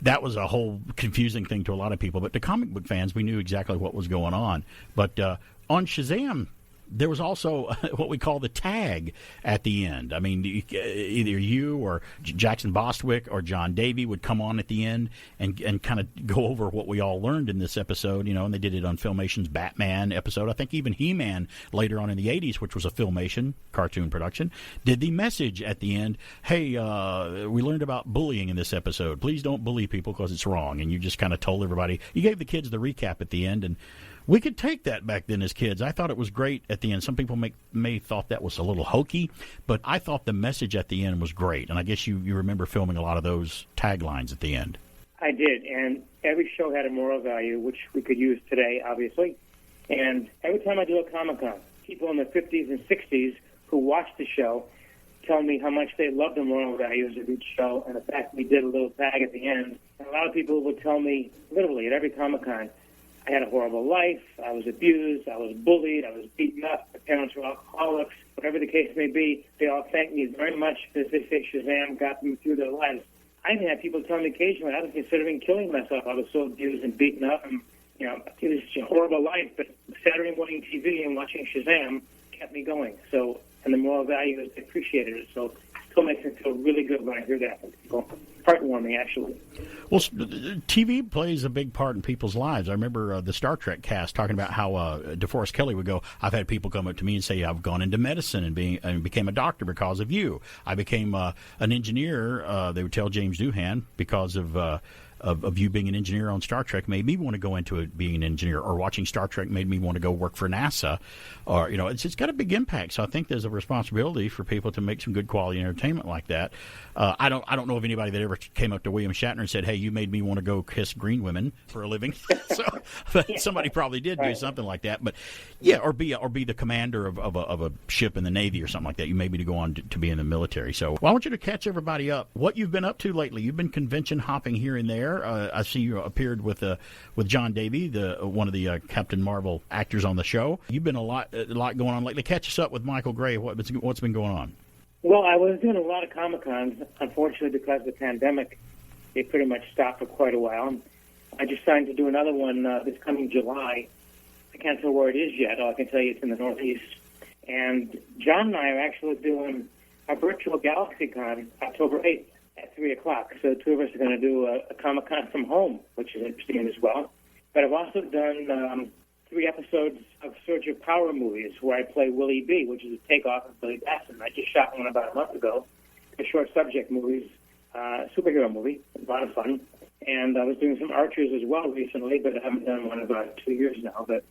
That was a whole confusing thing to a lot of people. But to comic book fans, we knew exactly what was going on. But on Shazam, there was also what we call the tag at the end. I mean, either you or Jackson Bostwick or John Davey would come on at the end and kind of go over what we all learned in this episode, and they did it on Filmation's Batman episode. I think even He-Man later on in the 80s, which was a Filmation cartoon production, did the message at the end, hey, we learned about bullying in this episode. Please don't bully people because it's wrong. And you just kind of told everybody. You gave the kids the recap at the end, and we could take that back then as kids. I thought it was great at the end. Some people may thought that was a little hokey, but I thought the message at the end was great. And I guess you remember filming a lot of those taglines at the end. I did, and every show had a moral value, which we could use today, obviously. And every time I do a Comic-Con, people in the 50s and 60s who watched the show tell me how much they loved the moral values of each show, and the fact we did a little tag at the end. And a lot of people would tell me, literally, at every Comic-Con, I had a horrible life, I was abused, I was bullied, I was beaten up, my parents were alcoholics, whatever the case may be, they all thank me very much because they say Shazam got them through their lives. I even had people tell me occasionally I was considering killing myself. I was so abused and beaten up, and it was a horrible life, but Saturday morning TV and watching Shazam kept me going. So, and the moral value is they appreciated it, so it still makes me feel really good when I hear that from people. Heartwarming, actually. Well, TV plays a big part in people's lives. I remember the Star Trek cast talking about how DeForest Kelley would go, I've had people come up to me and say, I've gone into medicine and became a doctor because of you. I became an engineer, they would tell James Doohan, because of you being an engineer on Star Trek made me want to go into it being an engineer, or watching Star Trek made me want to go work for NASA, or it's got a big impact. So I think there's a responsibility for people to make some good quality entertainment like that. I don't know of anybody that ever came up to William Shatner and said, hey, you made me want to go kiss green women for a living. But somebody probably did do something like that. But yeah, or be the commander of a ship in the Navy or something like that. You made me to go on to be in the military. So I want you to catch everybody up what you've been up to lately. You've been convention hopping here and there. I see you appeared with John Davey, one of the Captain Marvel actors on the show. You've been a lot going on lately. Catch us up with Michael Gray. What's been going on? Well, I was doing a lot of Comic-Cons. Unfortunately, because of the pandemic, they pretty much stopped for quite a while. I just signed to do another one this coming July. I can't tell where it is yet. All I can tell you it's in the Northeast. And John and I are actually doing a virtual GalaxyCon October 8th. at 3 o'clock. So the two of us are going to do a Comic-Con from home, which is interesting as well. But I've also done 3 episodes of Surge of Power movies where I play Willie B., which is a takeoff of Billy Batson. I just shot one about a month ago. A short subject movies, superhero movie, a lot of fun. And I was doing some Archers as well recently, but I haven't done one in about 2 years now. But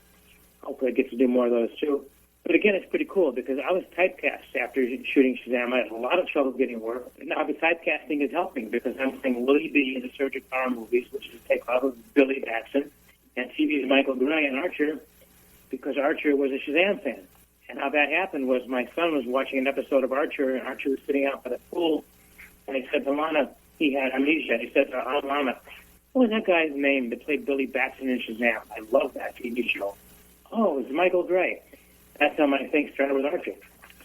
hopefully I get to do more of those too. But again, it's pretty cool because I was typecast after shooting Shazam. I had a lot of trouble getting work. Now the typecasting is helping because I'm playing Willie B. in the Surge of Power movies, which is a takeoff of Billy Batson, and TV's Michael Gray in Archer because Archer was a Shazam fan. And how that happened was my son was watching an episode of Archer, and Archer was sitting out by the pool, and he said to Lana, he had amnesia, he said to Lana, what was that guy's name that played Billy Batson in Shazam? I love that TV show. Oh, it was Michael Gray. That's how my thing started with Archer.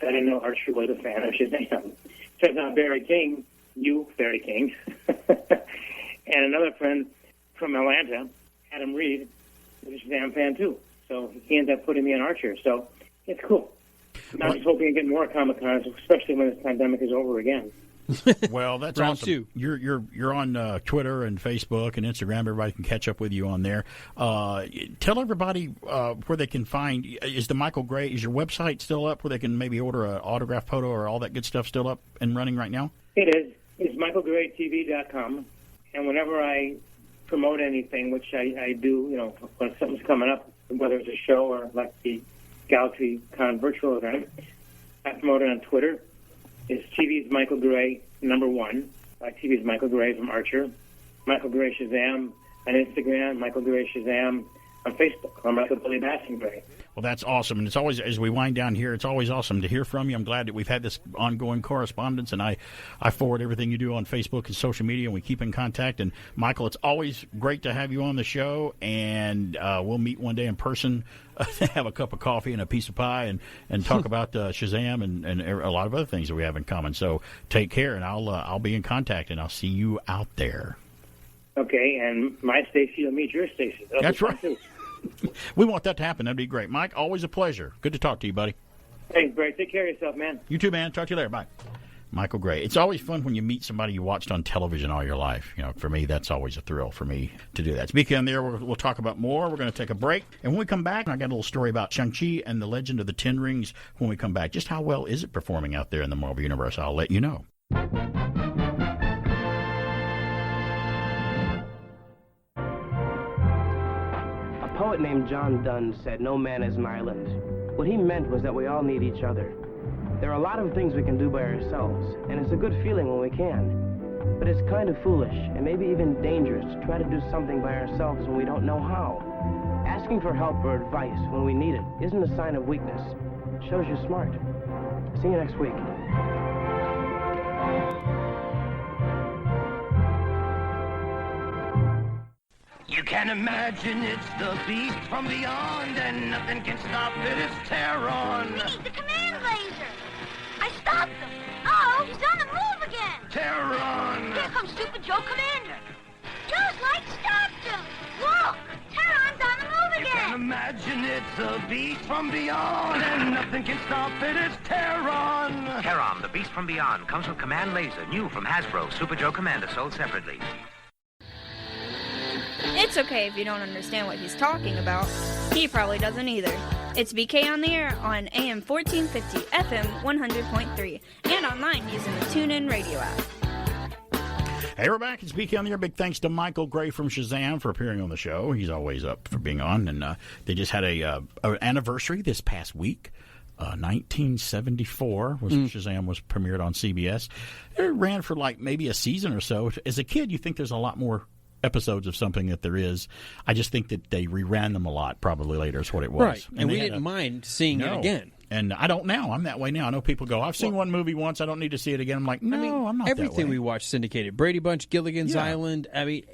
I didn't know Archer was a fan of Shazam. Turns out Barry King, and another friend from Atlanta, Adam Reed, was a Shazam fan too. So he ended up putting me in Archer. So it's cool. I'm just hoping to get more Comic-Cons, especially when this pandemic is over again. Well, that's awesome. You're on Twitter and Facebook and Instagram. Everybody can catch up with you on there. Tell everybody where they can find. Is the Michael Gray? Is your website still up where they can maybe order an autograph photo or all that good stuff still up and running right now? It is. It's michaelgraytv.com. And whenever I promote anything, which I do, when something's coming up, whether it's a show or like the GalaxyCon virtual event, I promote it on Twitter. It's TV's Michael Gray, #1. TV's Michael Gray from Archer. Michael Gray Shazam on Instagram. Michael Gray Shazam on Facebook. Or Michael Billy Batson Gray. Well, that's awesome. And it's always, as we wind down here, it's always awesome to hear from you. I'm glad that we've had this ongoing correspondence, and I forward everything you do on Facebook and social media, and we keep in contact. And, Michael, it's always great to have you on the show, and we'll meet one day in person, have a cup of coffee and a piece of pie, and talk about Shazam and a lot of other things that we have in common. So take care, and I'll be in contact, and I'll see you out there. Okay, and my Stacy will meet your Stacy. That's right. We want that to happen. That'd be great. Mike, always a pleasure. Good to talk to you, buddy. Thanks, Brad. Take care of yourself, man. You too, man. Talk to you later. Bye. Michael Gray. It's always fun when you meet somebody you watched on television all your life. For me, that's always a thrill for me to do that. Speaking of there, we'll talk about more. We're going to take a break. And when we come back, I got a little story about Shang-Chi and the Legend of the Ten Rings when we come back. Just how well is it performing out there in the Marvel Universe? I'll let you know. A poet named John Donne said, "No man is an island." What he meant was that we all need each other. There are a lot of things we can do by ourselves, and it's a good feeling when we can. But it's kind of foolish, and maybe even dangerous, to try to do something by ourselves when we don't know how. Asking for help or advice when we need it isn't a sign of weakness. It shows you're smart. See you next week. You can imagine it's the beast from beyond, and nothing can stop it, it's Terron. We need the command laser. I stopped him. Oh, he's on the move again. Terron! Here comes Stupid Joe Commander. Joe's light stopped him. Look, Terron's on the move again. You can imagine it's the beast from beyond, and nothing can stop it, it's Terron. Terron, the beast from beyond, comes with Command Laser, new from Hasbro. Super Joe Commander, sold separately. It's okay if you don't understand what he's talking about. He probably doesn't either. It's BK on the air on AM 1450, FM 100.3, and online using the Tunein radio app. Hey, we're back. It's BK on the air. Big thanks to Michael Gray from Shazam for appearing on the show. He's always up for being on, and they just had an anniversary this past week. 1974 was when Shazam was premiered on CBS. It ran for like maybe a season or so. As a kid, you think there's a lot more episodes of something that there is. I just think that they reran them a lot probably later is what it was. Right, and we didn't mind seeing it again. And I don't now. I'm that way now. I know people go, I've seen one movie once, I don't need to see it again. I'm like, no, I'm not that way. Everything we watched syndicated. Brady Bunch, Gilligan's Island, I mean,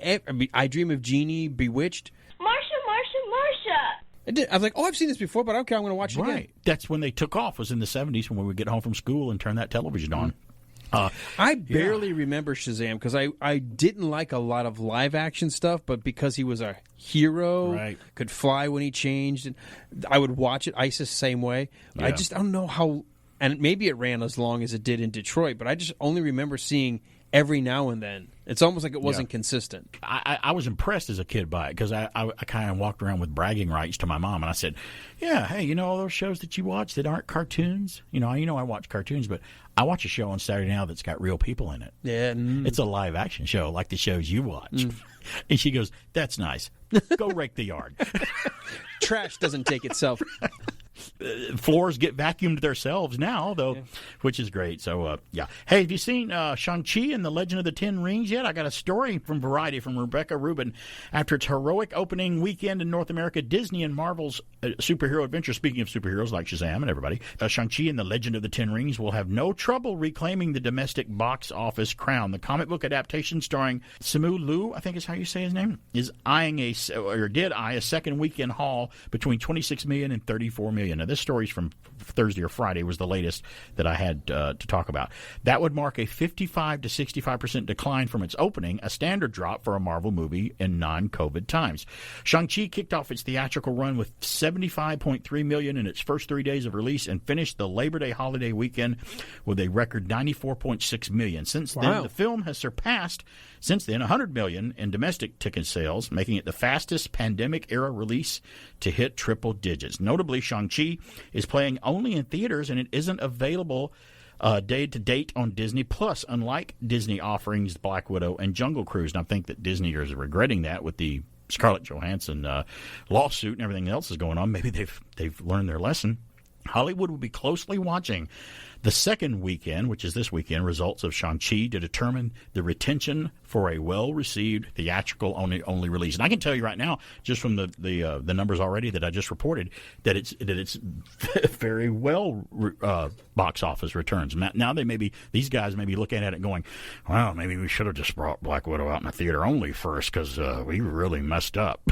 I Dream of Jeannie, Bewitched. Marsha. I was like, I've seen this before, but okay, I'm going to watch it again. Right. That's when they took off, was in the 70s when we would get home from school and turn that television on. I barely remember Shazam because I didn't like a lot of live action stuff, but because he was a hero, could fly when he changed, and I would watch it. ISIS same way. Yeah. I don't know how, and maybe it ran as long as it did in Detroit, but I just only remember seeing every now and then. It's almost like it wasn't consistent. I was impressed as a kid by it because I kind of walked around with bragging rights to my mom, and I said, yeah, hey, you know all those shows that you watch that aren't cartoons? I watch cartoons, but I watch a show on Saturday now that's got real people in it. Yeah. It's a live action show like the shows you watch. And she goes, that's nice. Go rake the yard. Trash doesn't take itself. Floors get vacuumed themselves now, though, which is great. So, yeah. Hey, have you seen Shang-Chi and the Legend of the Ten Rings yet? I got a story from Variety from Rebecca Rubin. After its heroic opening weekend in North America, Disney and Marvel's superhero adventure, speaking of superheroes like Shazam and everybody, Shang-Chi and the Legend of the Ten Rings will have no trouble reclaiming the domestic box office crown. The comic book adaptation starring Simu Liu, I think is how you say his name, did eye a second weekend haul between $26 million and $34 million. Now, this story's from Thursday or Friday, was the latest that I had to talk about. That would mark a 55 to 65% decline from its opening, a standard drop for a Marvel movie in non-COVID times. Shang-Chi kicked off its theatrical run with $75.3 million in its first 3 days of release and finished the Labor Day holiday weekend with a record $94.6 million. Since then, the film has surpassed $100 million in domestic ticket sales, making it the fastest pandemic-era release to hit triple digits. Notably, Shang-Chi is playing only in theaters, and it isn't available day to date on Disney Plus, unlike Disney offerings Black Widow and Jungle Cruise. And I think that Disney is regretting that with the Scarlett Johansson lawsuit and everything else is going on. Maybe they've learned their lesson. Hollywood will be closely watching the second weekend, which is this weekend, results of Shang-Chi to determine the retention for a well-received theatrical only release. And I can tell you right now, just from the numbers already that I just reported, that it's very well box office returns. Now these guys may be looking at it going, well, maybe we should have just brought Black Widow out in the theater only first because we really messed up.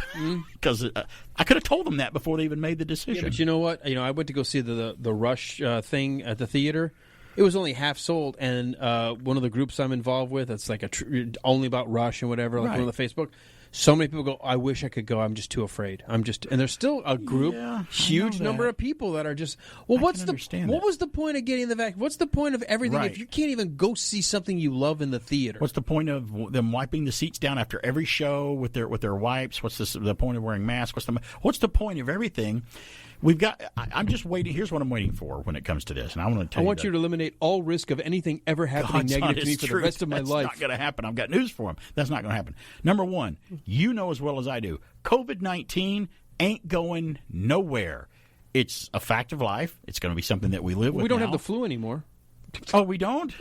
Because I could have told them that before they even made the decision. Yeah, but you know what? I went to go see the Rush thing at the theater. It was only half sold, and one of the groups I'm involved with, it's like only about Rush and whatever, like one of the Facebook. So many people go, I wish I could go. I'm just too afraid. And there's still a group, huge number of people that are just, well, what was the point of getting the vaccine? What's the point of everything if you can't even go see something you love in the theater? What's the point of them wiping the seats down after every show with their wipes? What's the point of wearing masks? What's the point of everything? I'm just waiting. Here's what I'm waiting for when it comes to this, and I want to tell you. I want you to eliminate all risk of anything ever happening negative to me for the rest of my life. That's not going to happen. I've got news for him. That's not going to happen. Number one, you know as well as I do, COVID-19 ain't going nowhere. It's a fact of life. It's going to be something that we live with. We don't now. have the flu anymore. Oh, we don't?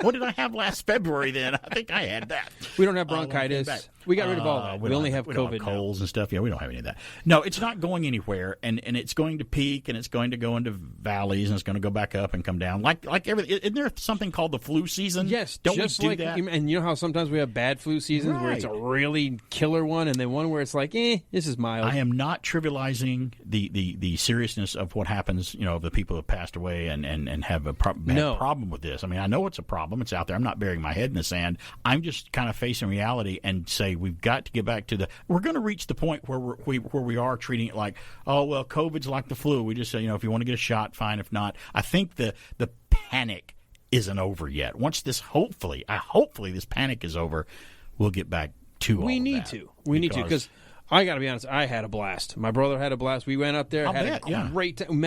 What did I have last February then? I think I had that. We don't have bronchitis. We got rid of all that. We only have COVID now. Colds and stuff. Yeah, we don't have any of that. No, it's not going anywhere, and it's going to peak, and it's going to go into valleys, and it's going to go back up and come down. Like everything. Isn't there something called the flu season? Yes. Don't just we do that? And you know how sometimes we have bad flu seasons where it's a really killer one, and then one where it's like, this is mild. I am not trivializing the seriousness of what happens, of the people who have passed away and have a bad problem with this. I mean, I know it's a problem. It's out there. I'm not burying my head in the sand. I'm just kind of facing reality and say we've got to get back to we're going to reach the point where we are treating it like, oh, well, COVID's like the flu. We just say, if you want to get a shot, fine. If not, I think the panic isn't over yet. Once this, hopefully this panic is over, we'll get back to all of that. We need to because I got to be honest, I had a blast. My brother had a blast. We went up there, had a great time.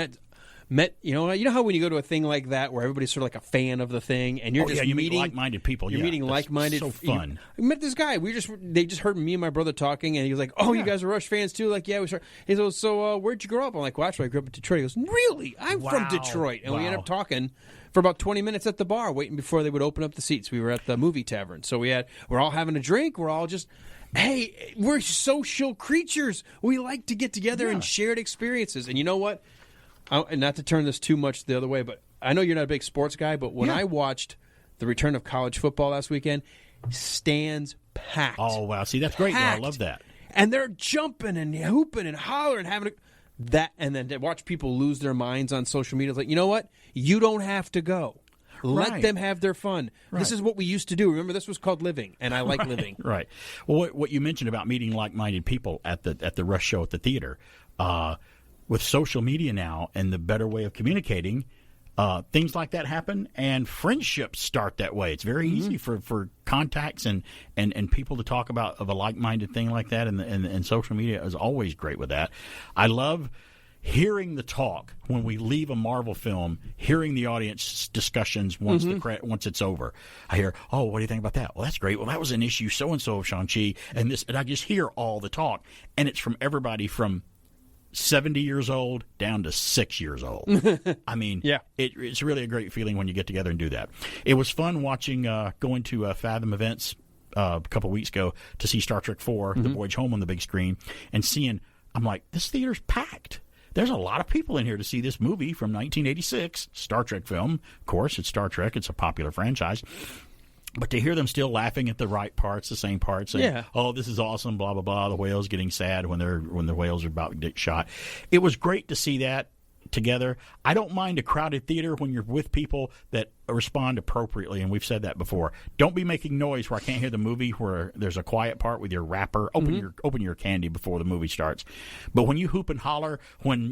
Met you know how when you go to a thing like that where everybody's sort of like a fan of the thing and you're you meeting meet like-minded people. You're meeting like-minded. So fun. I met this guy. They just heard me and my brother talking and he was like, "Oh, you guys are Rush fans too?" Like, yeah, we. He goes, "So where'd you grow up?" I'm like, "Well, actually, I grew up in Detroit." He goes, "Really? I'm from Detroit." And we ended up talking for about 20 minutes at the bar, waiting before they would open up the seats. We were at the movie tavern, so we're all having a drink. We're all just. Hey, we're social creatures. We like to get together and shared experiences. And you know what? Not to turn this too much the other way, but I know you're not a big sports guy, but when I watched the return of college football last weekend, stands packed. Oh, wow. See, that's great. I love that. And they're jumping and hooping and hollering and having that. And then to watch people lose their minds on social media, it's like, you know what? You don't have to go. Let them have their fun. Right. This is what we used to do. Remember, this was called living, and I like living. Right. Well, what you mentioned about meeting like-minded people at the Rush show at the theater, with social media now and the better way of communicating, things like that happen, and friendships start that way. It's very easy for contacts and people to talk about of a like-minded thing like that, and social media is always great with that. I love hearing the talk when we leave a Marvel film, hearing the audience discussions once it's over. I hear, oh, what do you think about that? Well, that's great. Well, that was an issue so-and-so of Shang-Chi, and I just hear all the talk, and it's from everybody from 70 years old down to 6 years old. I mean, it's really a great feeling when you get together and do that. It was fun watching, going to Fathom Events a couple weeks ago to see Star Trek IV, The Voyage Home on the big screen, and seeing, I'm like, this theater's packed. There's a lot of people in here to see this movie from 1986, Star Trek film. Of course, it's Star Trek. It's a popular franchise. But to hear them still laughing at the right parts, the same parts, saying, oh, this is awesome, blah, blah, blah, the whales getting sad when the whales are about to get shot. It was great to see that together. I don't mind a crowded theater when you're with people that respond appropriately, and we've said that before. Don't be making noise where I can't hear the movie, where there's a quiet part with your wrapper. Open your candy before the movie starts. But when you hoop and holler, when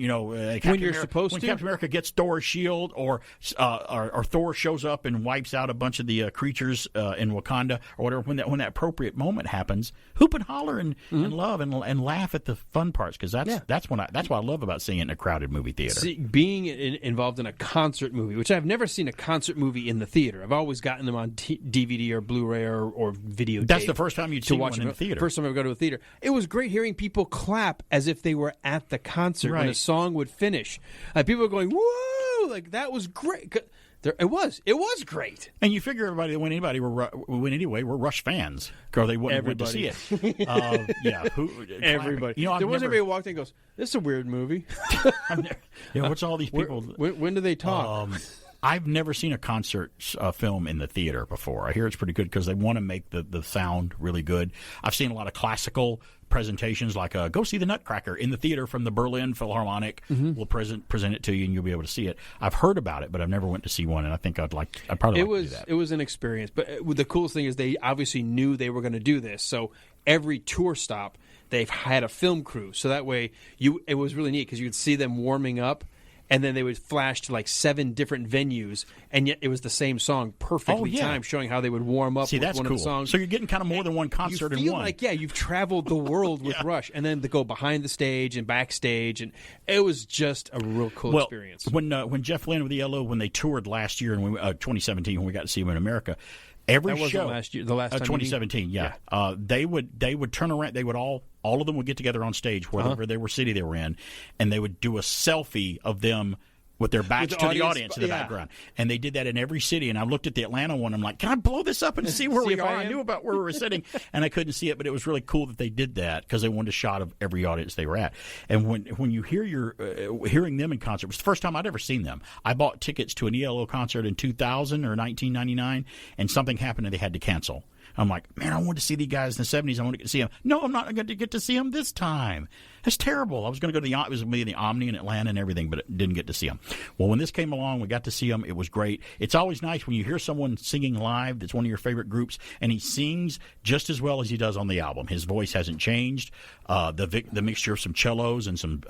Captain America gets Thor's shield, or Thor shows up and wipes out a bunch of the creatures in Wakanda or whatever, when that appropriate moment happens, hoop and holler and love and laugh at the fun parts, because that's what I love about seeing it in a crowded movie theater. See, being involved in a concert movie, which I've never seen a concert movie in the theater. I've always gotten them on DVD or Blu-ray or videotape. That's the first time you'd see one in the theater. First time I go to a theater. It was great hearing people clap as if they were at the concert when a song would finish. People were going, whoa, like that was great. It was great. And you figure everybody that went anyway were Rush fans, because they wouldn't went to see it. Everybody. There wasn't anybody who walked in and goes, this is a weird movie. What's all these people? When do they talk? I've never seen a concert film in the theater before. I hear it's pretty good because they want to make the sound really good. I've seen a lot of classical presentations, like go see the Nutcracker in the theater from the Berlin Philharmonic. We'll present it to you, and you'll be able to see it. I've heard about it, but I've never went to see one, and I think I'd probably like to do that. It was an experience, but the coolest thing is they obviously knew they were going to do this, so every tour stop they've had a film crew, so that way it was really neat because you could see them warming up. And then they would flash to like 7 different venues, and yet it was the same song perfectly timed, showing how they would warm up with that's one cool. of the songs. So you're getting kind of more than one concert in one. You feel like, you've traveled the world with Rush, and then to go behind the stage and backstage, and it was just a real cool experience. When Jeff Lynne with ELO, when they toured last year, in 2017, when we got to see him in America, every show last year, the last time 2017, they would turn around. They would all of them would get together on stage, wherever they were city they were in, and they would do a selfie of them with their backs to the audience in the background. And they did that in every city. And I looked at the Atlanta one. I'm like, can I blow this up and see where we are? I knew about where we were sitting, and I couldn't see it. But it was really cool that they did that because they wanted a shot of every audience they were at. And when you hear hearing them in concert, it was the first time I'd ever seen them. I bought tickets to an ELO concert in 2000 or 1999, and something happened and they had to cancel. I'm like, man, I wanted to see these guys in the 70s. I wanted to see them. No, I'm not going to get to see them this time. That's terrible. I was going to go to it was going to be the Omni in Atlanta and everything, but didn't get to see them. Well, when this came along, we got to see them. It was great. It's always nice when you hear someone singing live that's one of your favorite groups, and he sings just as well as he does on the album. His voice hasn't changed. The mixture of some cellos and some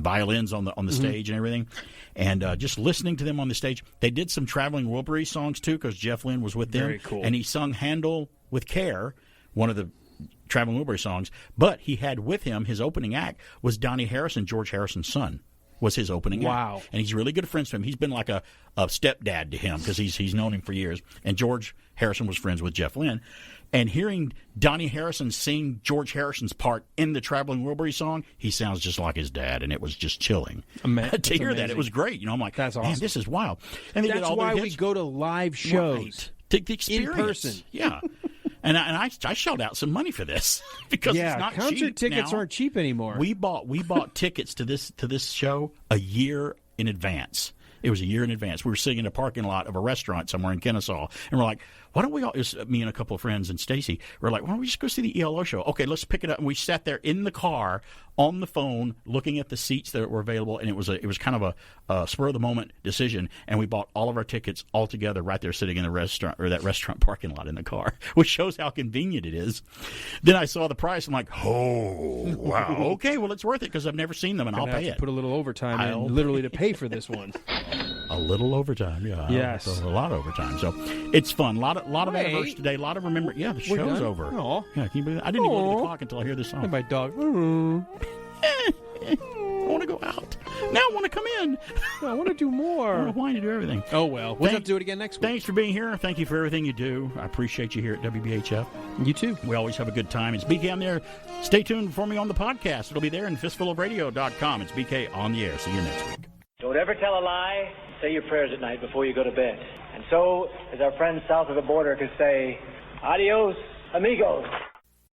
violins on the stage and everything, and just listening to them on the stage. They did some Traveling Wilburys songs too, because Jeff Lynne was with them. Very cool. And he sung "Handle with Care," one of the Traveling Wilburys songs. But he had with him, his opening act was Donnie Harrison, George Harrison's son. Was his opening act. And he's really good friends with him. He's been like a stepdad to him because he's known him for years. And George Harrison was friends with Jeff Lynne. And hearing Donnie Harrison sing George Harrison's part in the Traveling Wilburys song, he sounds just like his dad, and it was just chilling. To hear amazing. That, it was great. I'm like, that's awesome. Man, this is wild. And that's why we go to live shows. Right. To experience. In person. Yeah. And I shelled out some money for this because it's not cheap. Concert tickets aren't cheap anymore. We bought tickets to this show a year in advance. It was a year in advance. We were sitting in a parking lot of a restaurant somewhere in Kennesaw, and we're like, why don't we all, it was me and a couple of friends and Stacy, we're like, why don't we just go see the ELO show? Okay, let's pick it up. And we sat there in the car on the phone looking at the seats that were available, and it was kind of a spur-of-the-moment decision, and we bought all of our tickets all together right there sitting in the restaurant, or that restaurant parking lot in the car, which shows how convenient it is. Then I saw the price. I'm like, oh, wow. Okay, well, it's worth it because I've never seen them, and I'll pay it. Put a little overtime in literally to pay for this one. A little overtime, yeah. Yes. A lot of overtime. So it's fun. A lot of anniversary today. A lot of remember. Yeah, the show's over. Oh. Yeah, can you believe that? I didn't even look at the clock until I hear this song. And my dog. I want to go out. Now I want to come in. I want to do more. I want to whine to do everything. Oh, well. We'll have to do it again next week. Thanks for being here. Thank you for everything you do. I appreciate you here at WBHF. You too. We always have a good time. It's BK on the air. Stay tuned for me on the podcast. It'll be there in fistfulofradio.com. It's BK on the air. See you next week. Don't ever tell a lie. Say your prayers at night before you go to bed. And so, as our friends south of the border could say, adios, amigos.